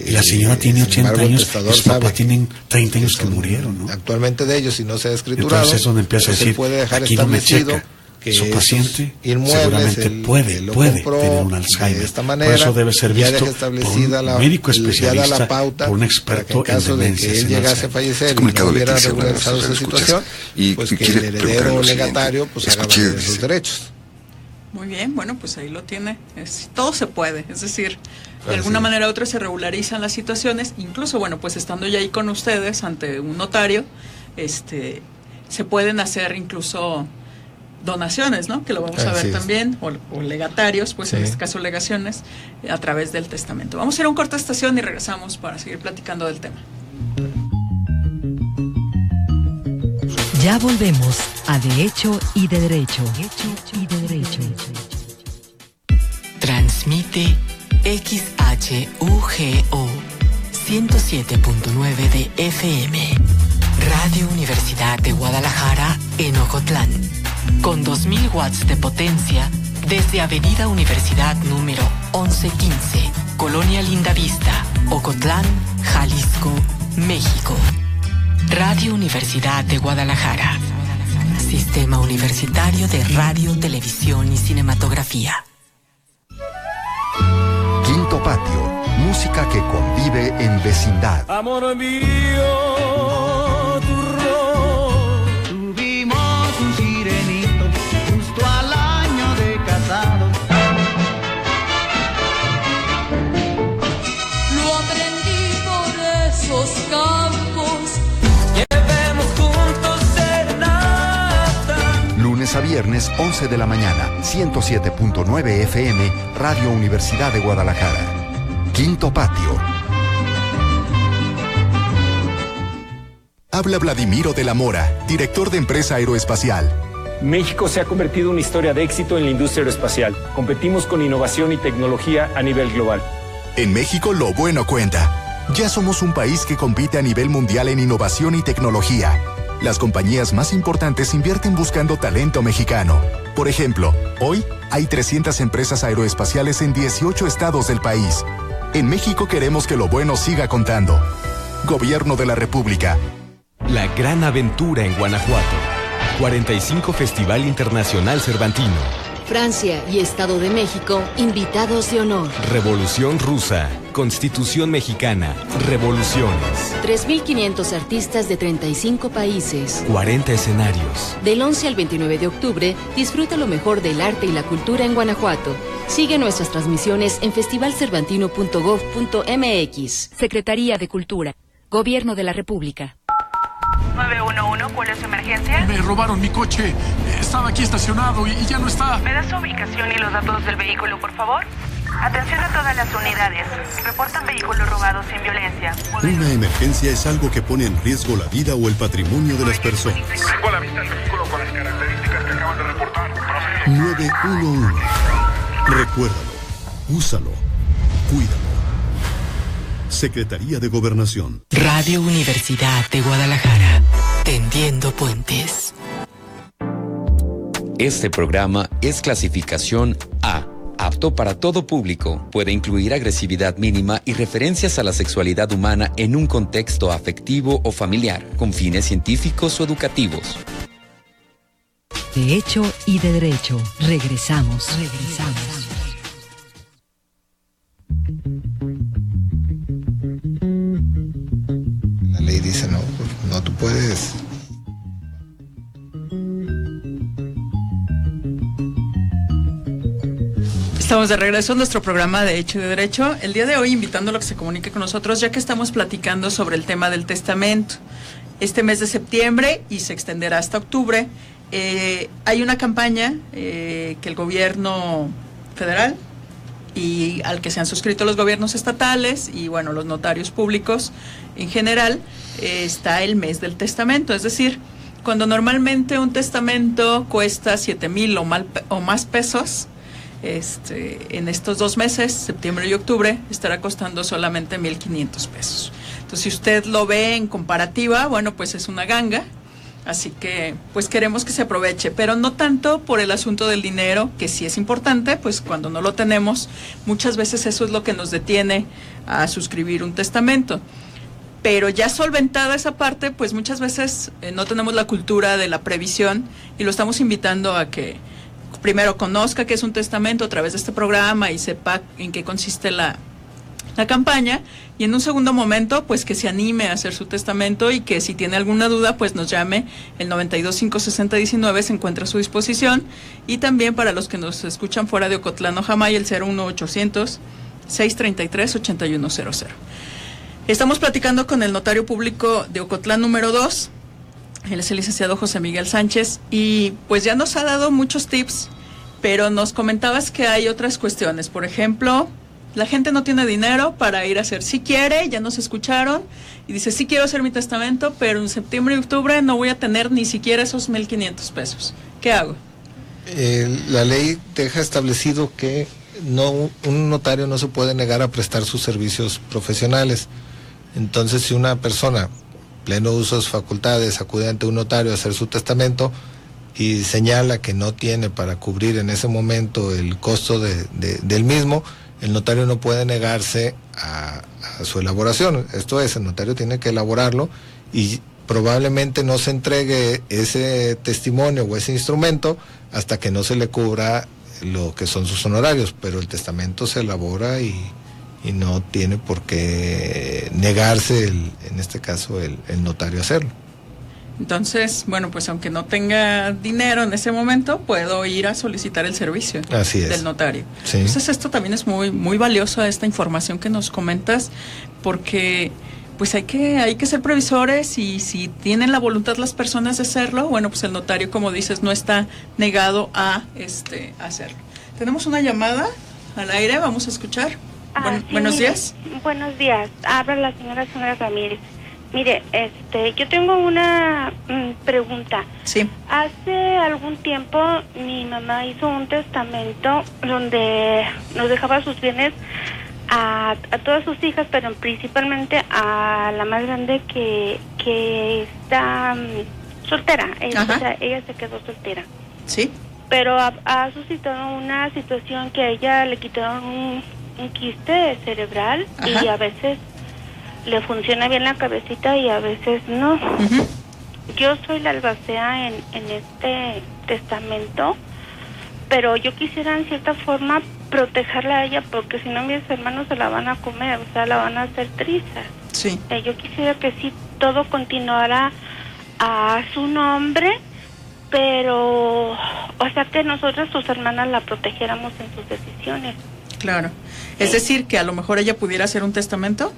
S5: Y la señora tiene 80 años, y sus papás tienen 30 años que murieron, ¿no?
S4: Actualmente de ellos, si no se ha escriturado,
S5: entonces es donde empieza a decir, aquí no me checa. Su paciente seguramente puede tener un Alzheimer. Por eso debe ser visto por un médico especialista, por un experto en demencias.
S6: Es comunicado Leticia, una de nuestras escuchas, y quiere preguntarle lo siguiente. Escuché
S4: sus derechos.
S3: Muy bien, bueno, pues ahí lo tiene. Todo se puede, es decir, de alguna manera u otra se regularizan las situaciones. Incluso, bueno, pues estando ya ahí con ustedes ante un notario, se pueden hacer incluso donaciones, ¿no? Que lo vamos a ver también, o legatarios, pues en este caso legaciones, a través del testamento. Vamos a ir a un corte de estación y regresamos para seguir platicando del tema.
S16: Ya volvemos a De Hecho y de Derecho.
S19: Transmite XHUGO 107.9 de FM. Radio Universidad de Guadalajara en Ocotlán. Con 2000 watts de potencia desde Avenida Universidad número 1115, Colonia Lindavista, Ocotlán, Jalisco, México. Radio Universidad de Guadalajara. Sistema Universitario de Radio, Televisión y Cinematografía.
S13: Quinto Patio, música que convive en vecindad.
S12: Amor mío, tuvimos un sirenito justo al año de casados.
S20: Lo aprendí por esos campos.
S12: Llevemos juntos serenata.
S13: Lunes a viernes, 11 de la mañana, 107.9 FM, Radio Universidad de Guadalajara. Quinto Patio. Habla Vladimiro de la Mora, director de Empresa Aeroespacial.
S14: México se ha convertido en una historia de éxito en la industria aeroespacial. Competimos con innovación y tecnología a nivel global.
S13: En México lo bueno cuenta. Ya somos un país que compite a nivel mundial en innovación y tecnología. Las compañías más importantes invierten buscando talento mexicano. Por ejemplo, hoy Hay 300 empresas aeroespaciales en 18 estados del país. En México queremos que lo bueno siga contando. Gobierno de la República.
S21: La gran aventura en Guanajuato. 45 Festival Internacional Cervantino.
S22: Francia y Estado de México, invitados de honor.
S21: Revolución Rusa, Constitución Mexicana, Revoluciones.
S22: 3.500 artistas de 35 países.
S21: 40 escenarios.
S22: Del 11 al 29 de octubre, disfruta lo mejor del arte y la cultura en Guanajuato. Sigue nuestras transmisiones en festivalcervantino.gov.mx. Secretaría de Cultura, Gobierno de la República.
S23: 911, ¿cuál es su emergencia?
S24: Me robaron mi coche. Estaba aquí estacionado y ya no está.
S23: ¿Me da su ubicación y los datos del vehículo, por favor? Atención a todas las unidades. Reportan vehículos robados sin violencia.
S25: Una emergencia es algo que pone en riesgo la vida o el patrimonio de las personas.
S24: Tengo a la vista el vehículo con las características que acaban de reportar.
S25: 911. Recuérdalo. Úsalo. Cuídalo. Secretaría de Gobernación.
S19: Radio Universidad de Guadalajara. Tendiendo puentes.
S26: Este programa es clasificación A, apto para todo público. Puede incluir agresividad mínima y referencias a la sexualidad humana en un contexto afectivo o familiar, con fines científicos o educativos.
S27: De hecho y de derecho. Regresamos.
S4: La ley dice no tú puedes.
S3: Estamos de regreso en nuestro programa de Hecho y de Derecho. El día de hoy invitándolo a que se comunique con nosotros, ya que estamos platicando sobre el tema del testamento. Este mes de septiembre y se extenderá hasta octubre, hay una campaña que el gobierno federal y al que se han suscrito los gobiernos estatales y bueno, los notarios públicos en general, está el mes del testamento. Es decir, cuando normalmente un testamento cuesta 7,000 o más pesos, en estos 2 meses, septiembre y octubre, estará costando solamente 1,500 pesos. Entonces, si usted lo ve en comparativa, bueno, pues es una ganga. Así que, pues queremos que se aproveche, pero no tanto por el asunto del dinero, que sí es importante, pues cuando no lo tenemos, muchas veces eso es lo que nos detiene a suscribir un testamento. Pero ya solventada esa parte, pues muchas veces no tenemos la cultura de la previsión y lo estamos invitando a que primero conozca qué es un testamento a través de este programa y sepa en qué consiste la campaña, y en un segundo momento pues que se anime a hacer su testamento y que si tiene alguna duda pues nos llame. El 92-560-19 se encuentra a su disposición, y también para los que nos escuchan fuera de Ocotlán o Jamay, el 01800-633-8100. Estamos platicando con el notario público de Ocotlán número 2. Él es el licenciado José Miguel Sánchez, y pues ya nos ha dado muchos tips, pero nos comentabas que hay otras cuestiones. Por ejemplo, la gente no tiene dinero para ir a hacer, si quiere, ya nos escucharon, y dice, sí quiero hacer mi testamento, pero en septiembre y octubre no voy a tener ni siquiera esos 1,500 pesos. ¿Qué hago?
S4: La ley deja establecido que un notario no se puede negar a prestar sus servicios profesionales. Entonces, si una persona pleno uso de sus facultades acude ante un notario a hacer su testamento y señala que no tiene para cubrir en ese momento el costo del mismo, el notario no puede negarse a su elaboración. Esto es, el notario tiene que elaborarlo y probablemente no se entregue ese testimonio o ese instrumento hasta que no se le cubra lo que son sus honorarios, pero el testamento se elabora y no tiene por qué negarse, en este caso, el notario a hacerlo.
S3: Entonces, bueno, pues aunque no tenga dinero en ese momento, puedo ir a solicitar el servicio del notario. Sí. Entonces, esto también es muy, muy valioso, esta información que nos comentas, porque pues hay que ser previsores, y si tienen la voluntad las personas de hacerlo, bueno, pues el notario, como dices, no está negado a hacerlo. Tenemos una llamada al aire, vamos a escuchar.
S28: Sí,
S3: buenos días.
S28: Buenos días. Habla la señora Sandra Ramírez. Mire, yo tengo una pregunta.
S3: Sí.
S28: Hace algún tiempo mi mamá hizo un testamento donde nos dejaba sus bienes a todas sus hijas, pero principalmente a la más grande que está soltera. O sea, ella se quedó soltera.
S3: Sí.
S28: pero ha suscitado una situación que a ella le quitaron un quiste cerebral. Ajá. Y a veces le funciona bien la cabecita y a veces no. Uh-huh. Yo soy la albacea en este testamento, pero yo quisiera en cierta forma protegerla a ella, porque si no mis hermanos se la van a comer, o sea, la van a hacer trizas.
S3: Sí.
S28: Yo quisiera que sí todo continuara a su nombre, pero, o sea, que nosotros, sus hermanas, la protegiéramos en sus decisiones.
S3: Claro. Es decir, que a lo mejor ella pudiera hacer un testamento.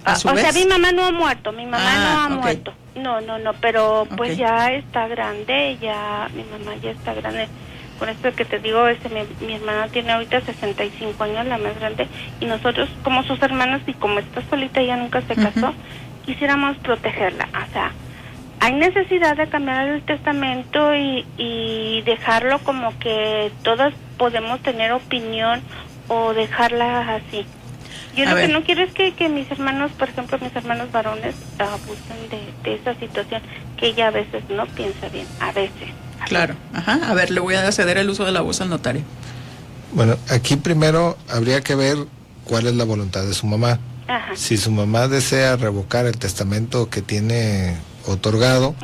S28: O sea, mi mamá no ha muerto, muerto. No, pero pues ya está grande, mi mamá ya está grande. Con esto que te digo, mi hermana tiene ahorita 65 años, la más grande, y nosotros como sus hermanas, y como está solita, ella nunca se casó, quisiéramos protegerla. O sea, hay necesidad de cambiar el testamento y dejarlo como que todas podemos tener opinión, o dejarla así. Yo lo que no quiero es que mis hermanos, por ejemplo, mis hermanos varones, abusen de esa situación, que ella a veces no piensa bien, a veces.
S3: Claro, ajá. A ver, le voy a ceder el uso de la voz al notario.
S4: Bueno, aquí primero habría que ver cuál es la voluntad de su mamá.
S28: Ajá.
S4: Si su mamá desea revocar el testamento que tiene otorgado,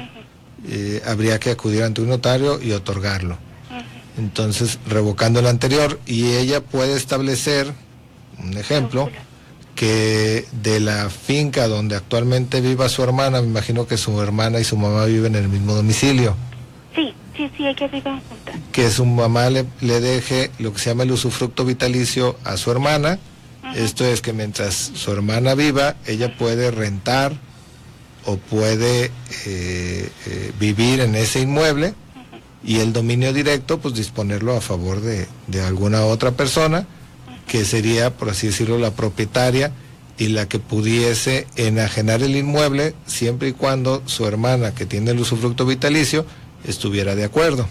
S4: habría que acudir ante un notario y otorgarlo. Entonces, revocando el anterior, y ella puede establecer, un ejemplo, que de la finca donde actualmente viva su hermana, me imagino que su hermana y su mamá viven en el mismo domicilio.
S28: Sí, hay que vivir juntas.
S4: Que su mamá le deje lo que se llama el usufructo vitalicio a su hermana. Esto es que mientras su hermana viva, ella puede rentar o puede vivir en ese inmueble, y el dominio directo, pues disponerlo a favor de alguna otra persona, que sería, por así decirlo, la propietaria y la que pudiese enajenar el inmueble, siempre y cuando su hermana, que tiene el usufructo vitalicio, estuviera de acuerdo.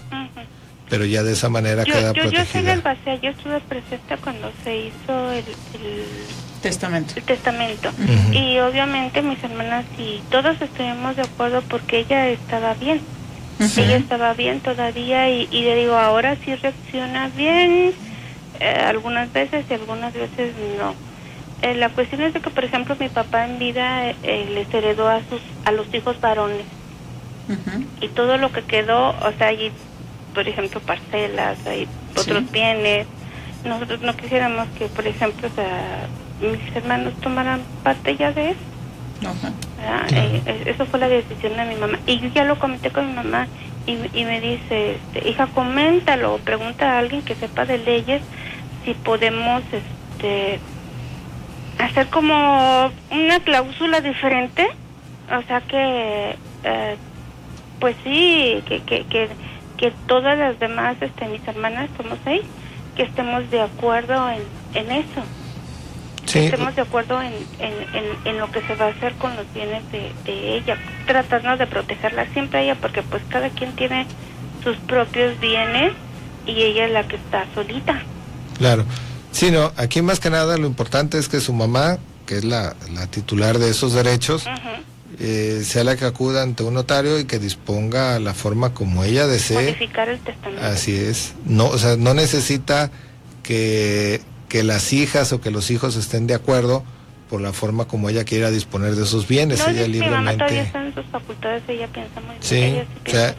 S4: Pero ya de esa manera queda protegida.
S28: Yo soy del vacío, yo estuve presente cuando se hizo el
S3: testamento.
S28: Y obviamente mis hermanas y todos estuvimos de acuerdo, porque ella estaba bien. Ella estaba bien todavía, y le digo, ahora sí reacciona bien, algunas veces y algunas veces no. La cuestión es de que, por ejemplo, mi papá en vida les heredó a los hijos varones. Y todo lo que quedó, o sea, hay, por ejemplo, parcelas, hay otros bienes. Nosotros no quisiéramos que, por ejemplo, o sea, mis hermanos tomaran parte ya de eso. Eso fue la decisión de mi mamá, y yo ya lo comenté con mi mamá, y me dice, hija, coméntalo, pregunta a alguien que sepa de leyes si podemos hacer como una cláusula diferente, o sea que pues sí, que todas las demás mis hermanas, somos 6, que estemos de acuerdo en eso. Sí. Estemos de acuerdo en lo que se va a hacer con los bienes de ella, tratarnos de protegerla siempre a ella, porque pues cada quien tiene sus propios bienes y ella es la que está solita.
S4: Claro, sí, no, aquí más que nada lo importante es que su mamá, que es la titular de esos derechos, sea la que acuda ante un notario y que disponga la forma como ella desee.
S28: Modificar el testamento.
S4: Así es, no, o sea, no necesita que las hijas o que los hijos estén de acuerdo por la forma como ella quiera disponer de esos bienes.
S28: No,
S4: ella libremente.
S28: Mi mamá todavía está en sus facultades, ella piensa muy bien.
S4: Sí, o sea,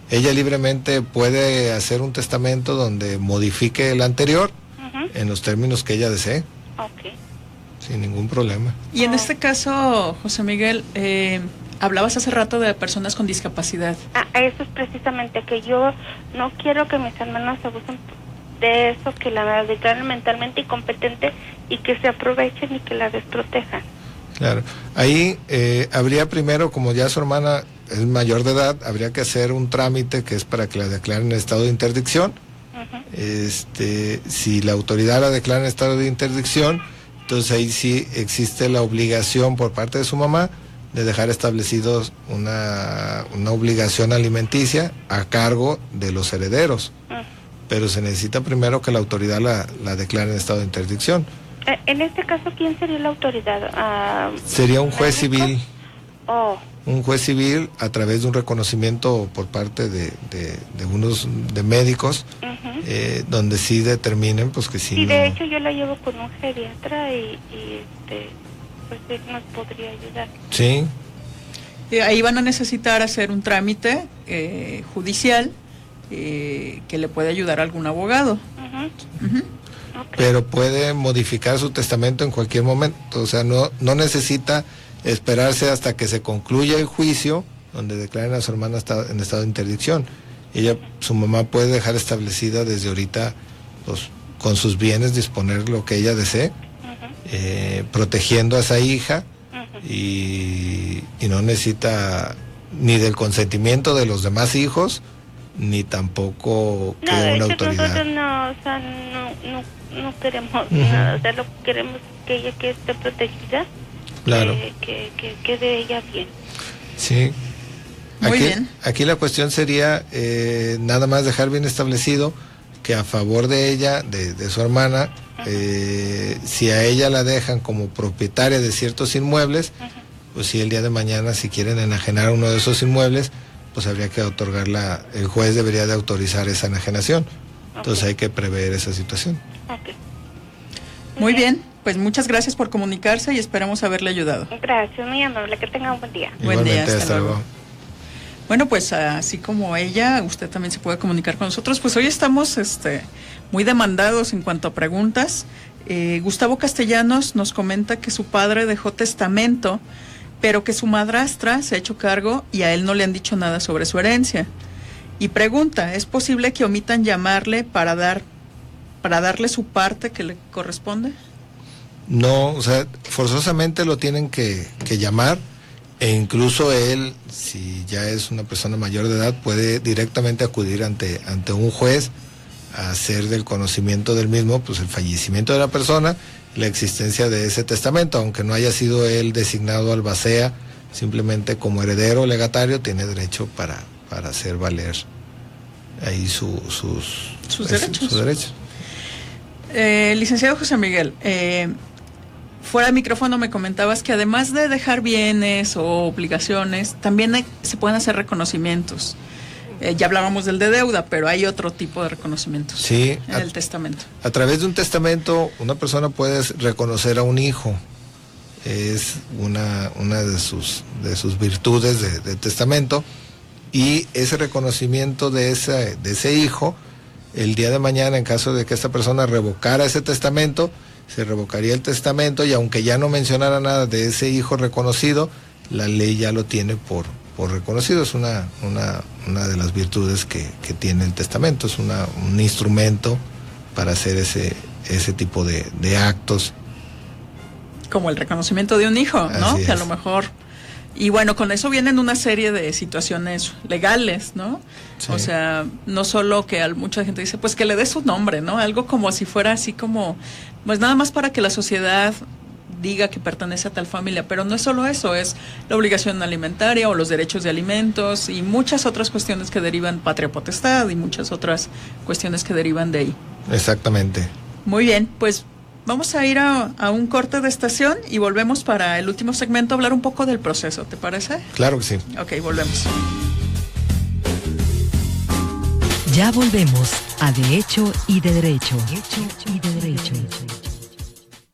S4: ella libremente puede hacer un testamento donde modifique el anterior en los términos que ella desee. Sin ningún problema.
S3: Y en este caso, José Miguel, hablabas hace rato de personas con discapacidad.
S28: Eso es precisamente, que yo no quiero que mis hermanos abusen de eso, que la declaren mentalmente incompetente y que se aprovechen y que la desprotejan.
S4: Claro, ahí habría primero, como ya su hermana es mayor de edad, habría que hacer un trámite que es para que la declaren en estado de interdicción. Si la autoridad la declara en estado de interdicción, entonces ahí sí existe la obligación por parte de su mamá de dejar establecidos una obligación alimenticia a cargo de los herederos. Pero se necesita primero que la autoridad la declare en estado de interdicción.
S28: En este caso, ¿quién sería la autoridad?
S4: Sería un juez civil. Un juez civil, a través de un reconocimiento por parte de unos de médicos, donde sí determinen pues que sí.
S28: Y de hecho yo la llevo con un geriatra y pues él nos podría ayudar.
S4: Sí.
S3: Ahí van a necesitar hacer un trámite judicial que le puede ayudar a algún abogado.
S28: Okay.
S4: Pero puede modificar su testamento en cualquier momento, o sea, no necesita esperarse hasta que se concluya el juicio donde declaren a su hermana en estado de interdicción. Su mamá puede dejar establecida desde ahorita, pues, con sus bienes disponer lo que ella desee, protegiendo a esa hija, y no necesita ni del consentimiento de los demás hijos, ni tampoco que una autoridad.
S28: No queremos nada, o sea, lo queremos que ella que esté protegida,
S4: claro,
S28: que quede ella bien.
S4: Sí.
S3: Muy bien.
S4: Aquí la cuestión sería nada más dejar bien establecido que a favor de ella, de su hermana, si a ella la dejan como propietaria de ciertos inmuebles, pues si el día de mañana si quieren enajenar uno de esos inmuebles, pues habría que otorgarla, el juez debería de autorizar esa enajenación. Entonces hay que prever esa situación.
S3: Muy bien, pues muchas gracias por comunicarse y esperamos haberle ayudado.
S28: Gracias, muy amable, que tenga un buen día.
S3: Buen día, hasta luego. Bueno, pues así como ella, usted también se puede comunicar con nosotros. Pues hoy estamos muy demandados en cuanto a preguntas. Gustavo Castellanos nos comenta que su padre dejó testamento, pero que su madrastra se ha hecho cargo y a él no le han dicho nada sobre su herencia. Y pregunta, ¿es posible que omitan llamarle para darle su parte que le corresponde?
S4: No, o sea, forzosamente lo tienen que llamar, e incluso él, si ya es una persona mayor de edad, puede directamente acudir ante un juez a hacer del conocimiento del mismo, pues el fallecimiento de la persona, la existencia de ese testamento, aunque no haya sido él designado albacea, simplemente como heredero legatario tiene derecho para hacer valer ahí sus derechos.
S3: Licenciado José Miguel, fuera de micrófono me comentabas que además de dejar bienes o obligaciones, también se pueden hacer reconocimientos. Ya hablábamos del de deuda, pero hay otro tipo de reconocimientos.
S4: Sí,
S3: en el testamento.
S4: A través de un testamento, una persona puede reconocer a un hijo. Es una de sus virtudes de testamento. Y ese reconocimiento de ese hijo, el día de mañana, en caso de que esta persona revocara ese testamento, se revocaría el testamento, y aunque ya no mencionara nada de ese hijo reconocido, la ley ya lo tiene por reconocido. Es una de las virtudes que tiene el testamento. Es un instrumento para hacer ese tipo de actos.
S3: Como el reconocimiento de un hijo, ¿no?
S4: Así
S3: que a
S4: es.
S3: lo mejor... Y bueno, con eso vienen una serie de situaciones legales, ¿no? Sí. O sea, no solo que mucha gente dice, pues que le dé su nombre, ¿no? Algo como si fuera así como, pues nada más para que la sociedad diga que pertenece a tal familia, pero no es solo eso, es la obligación alimentaria o los derechos de alimentos y muchas otras cuestiones que derivan, patria potestad y muchas otras cuestiones que derivan de ahí.
S4: Exactamente.
S3: Muy bien, pues vamos a ir a un corte de estación y volvemos para el último segmento a hablar un poco del proceso, ¿te parece?
S4: Claro que sí.
S3: Ok, volvemos.
S27: Ya volvemos a De Hecho y de Derecho.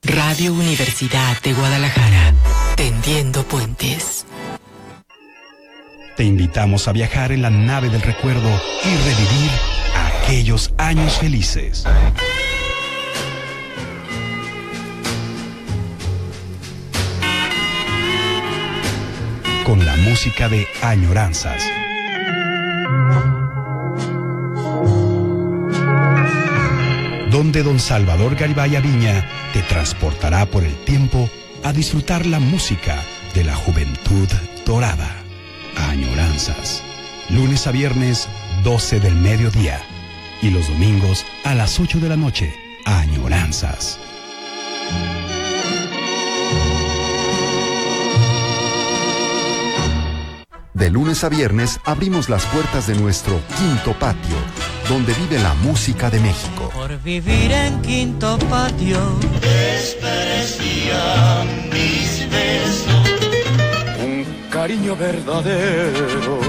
S19: Radio Universidad de Guadalajara, tendiendo puentes.
S1: Te invitamos a viajar en la nave del recuerdo y revivir aquellos años felices. Con la música de Añoranzas. Donde don Salvador Garibay Aviña te transportará por el tiempo a disfrutar la música de la juventud dorada. Añoranzas. Lunes a viernes, 12 del mediodía. Y los domingos a las 8 de la noche. Añoranzas.
S7: De lunes a viernes abrimos las puertas de nuestro Quinto Patio, donde vive la música de México.
S12: Por vivir en Quinto Patio desprecian mis besos.
S6: Un
S2: cariño verdadero,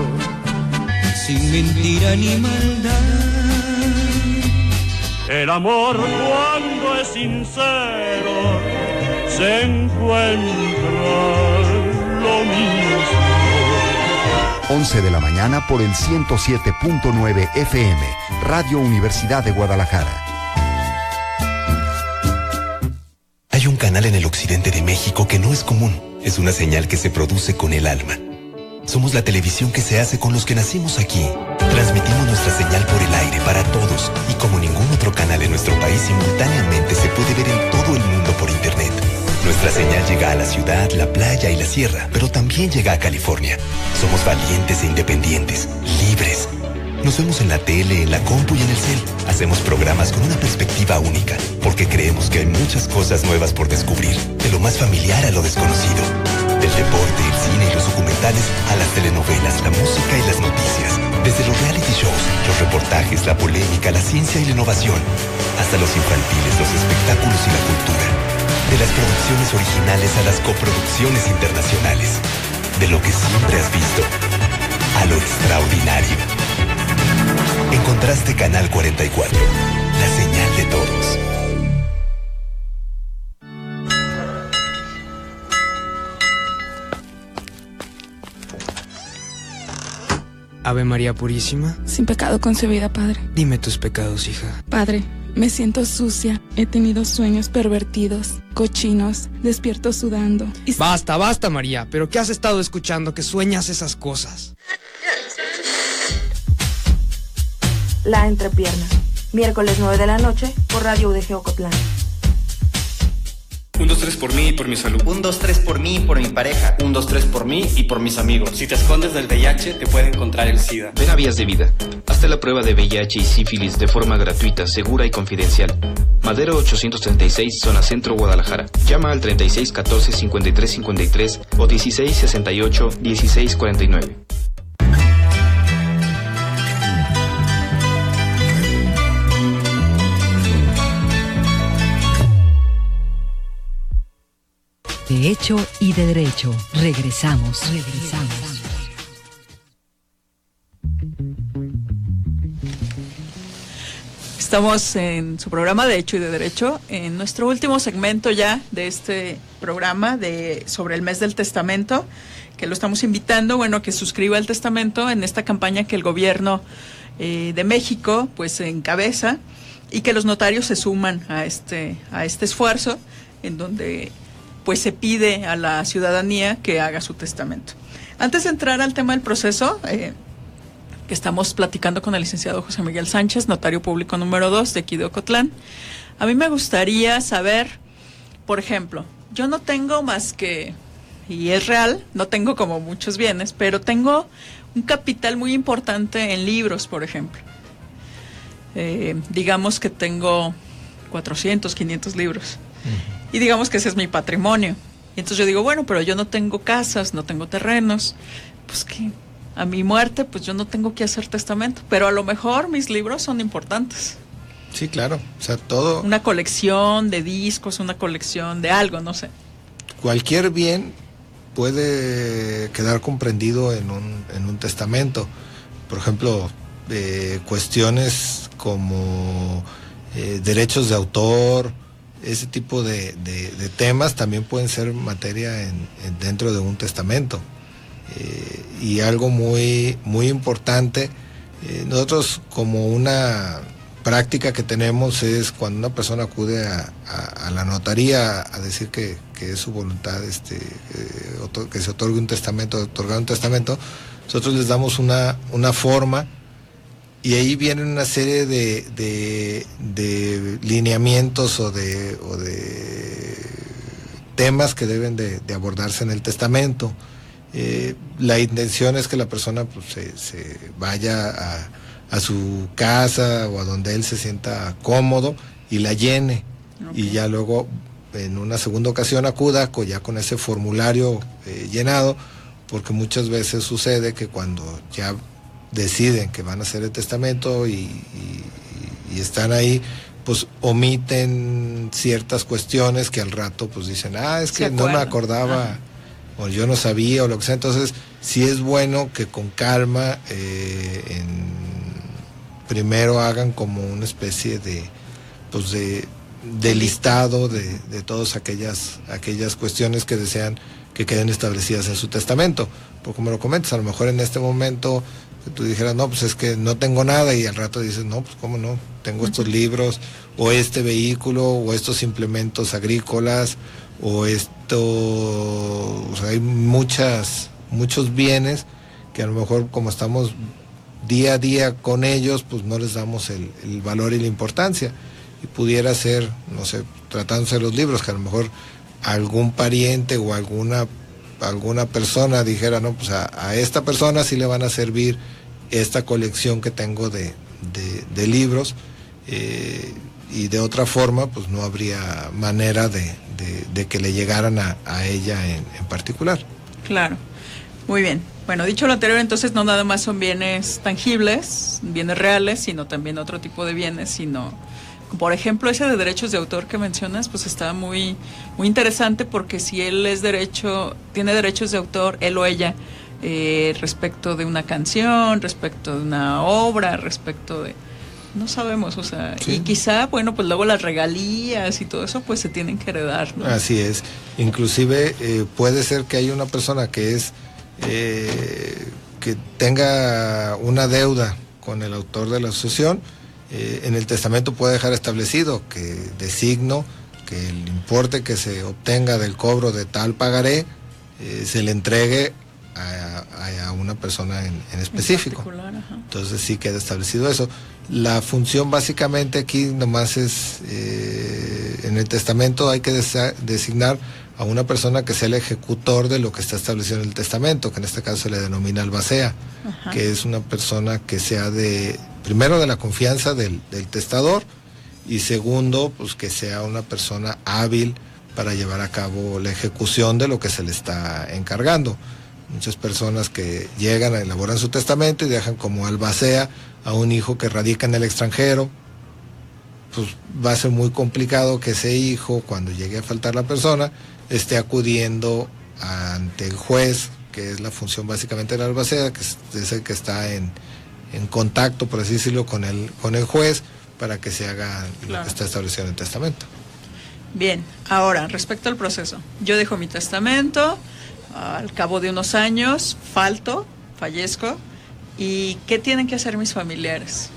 S12: sin mentira ni maldad.
S2: El amor cuando es sincero se encuentra lo mismo.
S7: 11 de la mañana por el 107.9 FM, Radio Universidad de Guadalajara.
S8: Hay un canal en el occidente de México que no es común. Es una señal que se produce con el alma. Somos la televisión que se hace con los que nacimos aquí. Transmitimos nuestra señal por el aire para todos y como ningún otro canal en nuestro país simultáneamente se puede ver en todo el mundo por internet. Nuestra señal llega a la ciudad, la playa y la sierra, pero también llega a California. Somos valientes e independientes, libres. Nos vemos en la tele, en la compu y en el cel. Hacemos programas con una perspectiva única, porque creemos que hay muchas cosas nuevas por descubrir, de lo más familiar a lo desconocido. Del deporte, el cine y los documentales a las telenovelas, la música y las noticias. Desde los reality shows, los reportajes, la polémica, la ciencia y la innovación, hasta los infantiles, los espectáculos y la cultura. De las producciones originales a las coproducciones internacionales. De lo que siempre has visto a lo extraordinario. Encontraste Canal 44, la señal de todos.
S9: Ave María Purísima.
S10: Sin pecado concebida, Padre.
S9: Dime tus pecados, hija.
S10: Padre, me siento sucia. He tenido sueños pervertidos, cochinos, despierto sudando.
S9: Basta, basta, María. ¿Pero qué has estado escuchando que sueñas esas cosas?
S11: La Entrepierna. Miércoles 9 de la noche por Radio UDG Ocotlán.
S15: 1, 2, 3 por mí y por mi salud.
S17: 1, 2, 3 por mí y por mi pareja.
S15: 1, 2, 3 por mí y por mis amigos.
S17: Si te escondes del VIH, te puede encontrar el SIDA.
S18: Ven a Vías de Vida. Hazte la prueba de VIH y sífilis de forma gratuita, segura y confidencial. Madero 836, zona centro, Guadalajara. Llama al 36 14 53 53 o 16 68 16 49.
S27: De hecho y de derecho. Regresamos.
S3: Estamos en su programa de Hecho y de Derecho, en nuestro último segmento ya de este programa sobre el mes del testamento, que lo estamos invitando, que suscriba el testamento en esta campaña que el gobierno de México pues encabeza y que los notarios se suman a este esfuerzo en donde pues se pide a la ciudadanía que haga su testamento. Antes de entrar al tema del proceso, que estamos platicando con el licenciado José Miguel Sánchez, notario público número 2 de aquí de Ocotlán, a mí me gustaría saber, por ejemplo, yo no tengo más que, y es real, no tengo como muchos bienes, pero tengo un capital muy importante en libros, por ejemplo. Digamos que tengo 400, 500 libros. Y digamos que ese es mi patrimonio. Y entonces yo digo, pero yo no tengo casas, no tengo terrenos, pues que a mi muerte, pues yo no tengo que hacer testamento, pero a lo mejor mis libros son importantes.
S4: Sí, claro, o sea, todo.
S3: Una colección de discos, una colección de algo, no sé.
S4: Cualquier bien puede quedar comprendido en un testamento. Por ejemplo, cuestiones como derechos de autor, ese tipo de temas también pueden ser materia dentro de un testamento. Y algo muy, muy importante, nosotros como una práctica que tenemos es cuando una persona acude a la notaría a decir que es su voluntad que se otorgue un testamento, otorgar un testamento, nosotros les damos una forma. Y ahí viene una serie de lineamientos o de temas que deben de abordarse en el testamento. La intención es que la persona pues, se vaya a su casa o a donde él se sienta cómodo y la llene. Okay. Y ya luego en una segunda ocasión acuda ya con ese formulario llenado, porque muchas veces sucede que cuando ya deciden que van a hacer el testamento y están ahí, pues omiten ciertas cuestiones que al rato pues dicen, es que no me acordaba o yo no sabía, o lo que sea. Entonces sí es bueno que con calma primero hagan como una especie de listado de todas aquellas cuestiones que desean que queden establecidas en su testamento. Porque como lo comentas, a lo mejor en este momento que tú dijeras, no, pues es que no tengo nada, y al rato dices, no, pues cómo no, tengo estos libros, o este vehículo, o estos implementos agrícolas, o sea, hay muchos bienes que a lo mejor, como estamos día a día con ellos, pues no les damos el valor y la importancia. Y pudiera ser, no sé, tratándose de los libros, que a lo mejor algún pariente o alguna persona dijera, no, pues a esta persona sí le van a servir esta colección que tengo de libros, y de otra forma pues no habría manera de que le llegaran a ella en particular.
S3: Claro, muy bien. Bueno, dicho lo anterior, entonces no nada más son bienes tangibles, bienes reales, sino también otro tipo de bienes, sino, por ejemplo, ese de derechos de autor que mencionas, pues está muy, muy interesante, porque si él tiene derechos de autor, él o ella, respecto de una canción, respecto de una obra, respecto de... No sabemos, o sea, sí. Y quizá, bueno, pues luego las regalías y todo eso, pues se tienen que heredar, ¿no?
S4: Así es. Inclusive puede ser que haya una persona que tenga una deuda con el autor de la asociación. En el testamento puede dejar establecido que designo que el importe que se obtenga del cobro de tal pagaré se le entregue a una persona en específico. Entonces sí queda establecido eso. La función básicamente aquí nomás es, en el testamento hay que designar a una persona que sea el ejecutor de lo que está establecido en el testamento, que en este caso se le denomina albacea, que es una persona que sea primero de la confianza del testador, y segundo, pues que sea una persona hábil para llevar a cabo la ejecución de lo que se le está encargando. Muchas personas que llegan, elaboran su testamento y dejan como albacea a un hijo que radica en el extranjero, pues va a ser muy complicado que ese hijo, cuando llegue a faltar la persona, esté acudiendo ante el juez, que es la función básicamente del albacea, que es el que está en contacto, por así decirlo, con el juez, para que se haga lo que está establecido en el testamento.
S3: Bien, ahora, respecto al proceso, yo dejo mi testamento, al cabo de unos años fallezco, ¿y qué tienen que hacer mis familiares?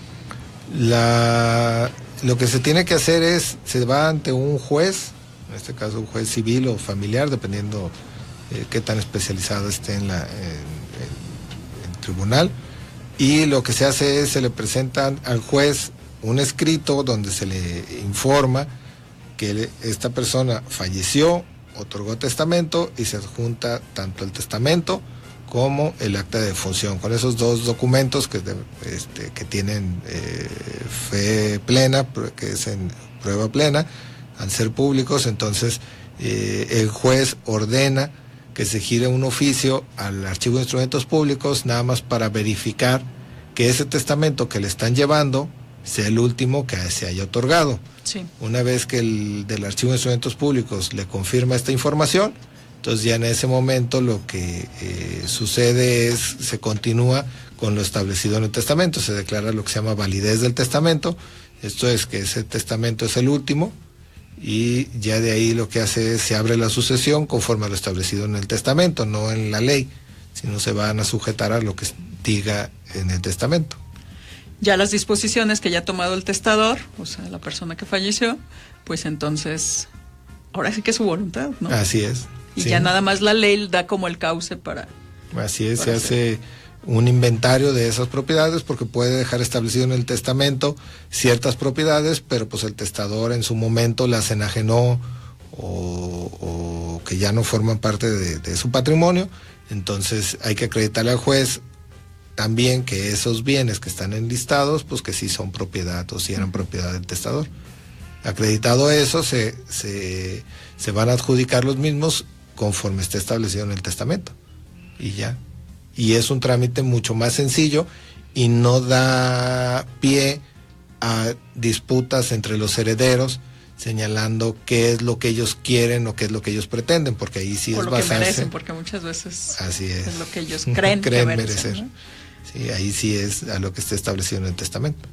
S4: Lo que se tiene que hacer es, se va ante un juez, en este caso un juez civil o familiar, dependiendo qué tan especializado esté en el tribunal, y lo que se hace es, se le presentan al juez un escrito donde se le informa que esta persona falleció, otorgó testamento, y se adjunta tanto el testamento como el acta de defunción. Con esos dos documentos que tienen fe plena, que es en prueba plena, al ser públicos, entonces el juez ordena que se gire un oficio al Archivo de Instrumentos Públicos, nada más para verificar que ese testamento que le están llevando sea el último que se haya otorgado.
S3: Sí.
S4: Una vez que el del Archivo de Instrumentos Públicos le confirma esta información, entonces ya en ese momento lo que sucede es, se continúa con lo establecido en el testamento, se declara lo que se llama validez del testamento. Esto es que ese testamento es el último, y ya de ahí lo que hace es, se abre la sucesión conforme a lo establecido en el testamento, no en la ley, sino se van a sujetar a lo que diga en el testamento.
S3: Ya las disposiciones que ya ha tomado el testador, o sea, la persona que falleció, pues entonces, ahora sí que es su voluntad, ¿no?
S4: Así es.
S3: Y sí, ya nada más la ley da como el cauce para...
S4: Así es, se hace un inventario de esas propiedades, porque puede dejar establecido en el testamento ciertas propiedades, pero pues el testador en su momento las enajenó o que ya no forman parte de su patrimonio. Entonces hay que acreditarle al juez también que esos bienes que están enlistados, pues que sí son propiedad, o si eran propiedad del testador. Acreditado eso, se van a adjudicar los mismos conforme esté establecido en el testamento, y ya. Y es un trámite mucho más sencillo y no da pie a disputas entre los herederos señalando qué es lo que ellos quieren o qué es lo que ellos pretenden, porque ahí sí
S3: o
S4: es
S3: lo
S4: basarse.
S3: Que merecen, porque muchas veces
S4: así es
S3: lo que ellos creen que merecer.
S4: ¿No? Sí, ahí sí es a lo que está establecido en el testamento.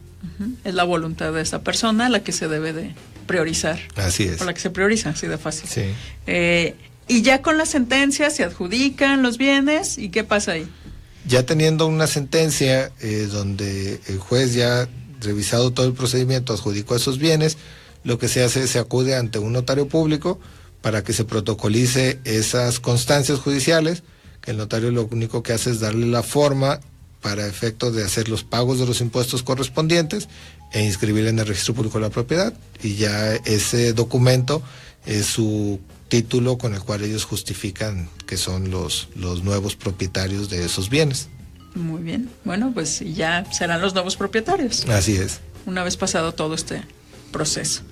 S3: Es la voluntad de esa persona la que se debe de priorizar.
S4: Así es.
S3: Por la que se prioriza, así de fácil.
S4: Sí.
S3: Y ya con la sentencia se adjudican los bienes, ¿y qué pasa ahí?
S4: Ya teniendo una sentencia donde el juez ya revisado todo el procedimiento adjudicó esos bienes, lo que se hace es se acude ante un notario público para que se protocolice esas constancias judiciales, que el notario lo único que hace es darle la forma para efecto de hacer los pagos de los impuestos correspondientes e inscribir en el registro público de la propiedad, y ya ese documento es su título con el cual ellos justifican que son los nuevos propietarios de esos bienes.
S3: Muy bien, bueno, pues ya serán los nuevos propietarios.
S4: Así es.
S3: Una vez pasado todo este proceso.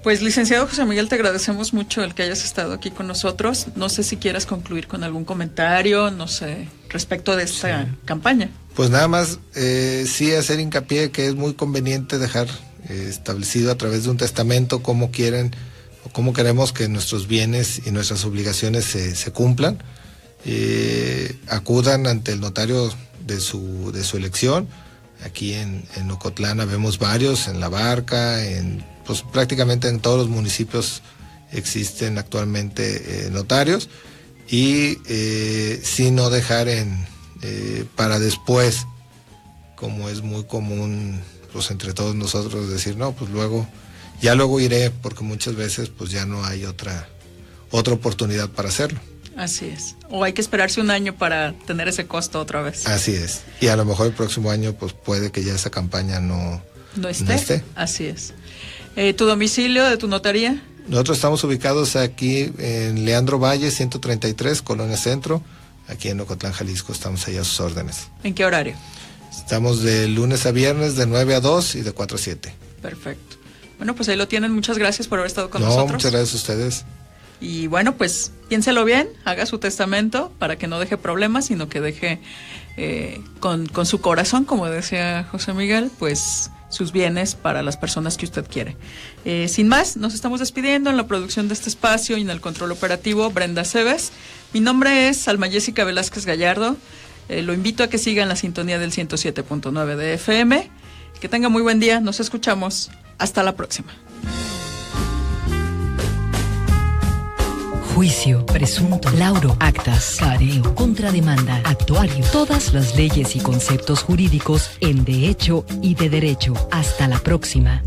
S3: Pues, licenciado José Miguel, te agradecemos mucho el que hayas estado aquí con nosotros. No sé si quieras concluir con algún comentario, no sé, respecto de esta campaña.
S4: Pues nada más, sí hacer hincapié que es muy conveniente dejar establecido a través de un testamento cómo quieren o cómo queremos que nuestros bienes y nuestras obligaciones se cumplan. Acudan ante el notario de su elección. Aquí en Ocotlán vemos varios, en La Barca, pues prácticamente en todos los municipios existen actualmente notarios, y sin no dejar para después, como es muy común pues entre todos nosotros decir, no, pues luego iré, porque muchas veces pues ya no hay otra oportunidad para hacerlo.
S3: Así es. O hay que esperarse un año para tener ese costo otra vez.
S4: Así es. Y a lo mejor el próximo año pues puede que ya esa campaña no esté.
S3: Así es. ¿Tu domicilio de tu notaría?
S4: Nosotros estamos ubicados aquí en Leandro Valle, 133, Colonia Centro, aquí en Ocotlán, Jalisco. Estamos ahí a sus órdenes.
S3: ¿En qué horario?
S4: Estamos de lunes a viernes, de 9 a 2 y de 4 a 7.
S3: Perfecto. Bueno, pues ahí lo tienen. Muchas gracias por haber estado con nosotros.
S4: Muchas gracias a ustedes.
S3: Y bueno, pues piénselo bien, haga su testamento para que no deje problemas, sino que deje con su corazón, como decía José Miguel, pues sus bienes para las personas que usted quiere. Sin más, nos estamos despidiendo. En la producción de este espacio y en el control operativo, Brenda Cebes. Mi nombre es Alma Jessica Velázquez Gallardo. Lo invito a que siga en la sintonía del 107.9 de FM. Que tenga muy buen día. Nos escuchamos. Hasta la próxima.
S27: Juicio, presunto, laudo, actas, careo, contrademanda, actuario, todas las leyes y conceptos jurídicos en de hecho y de derecho. Hasta la próxima.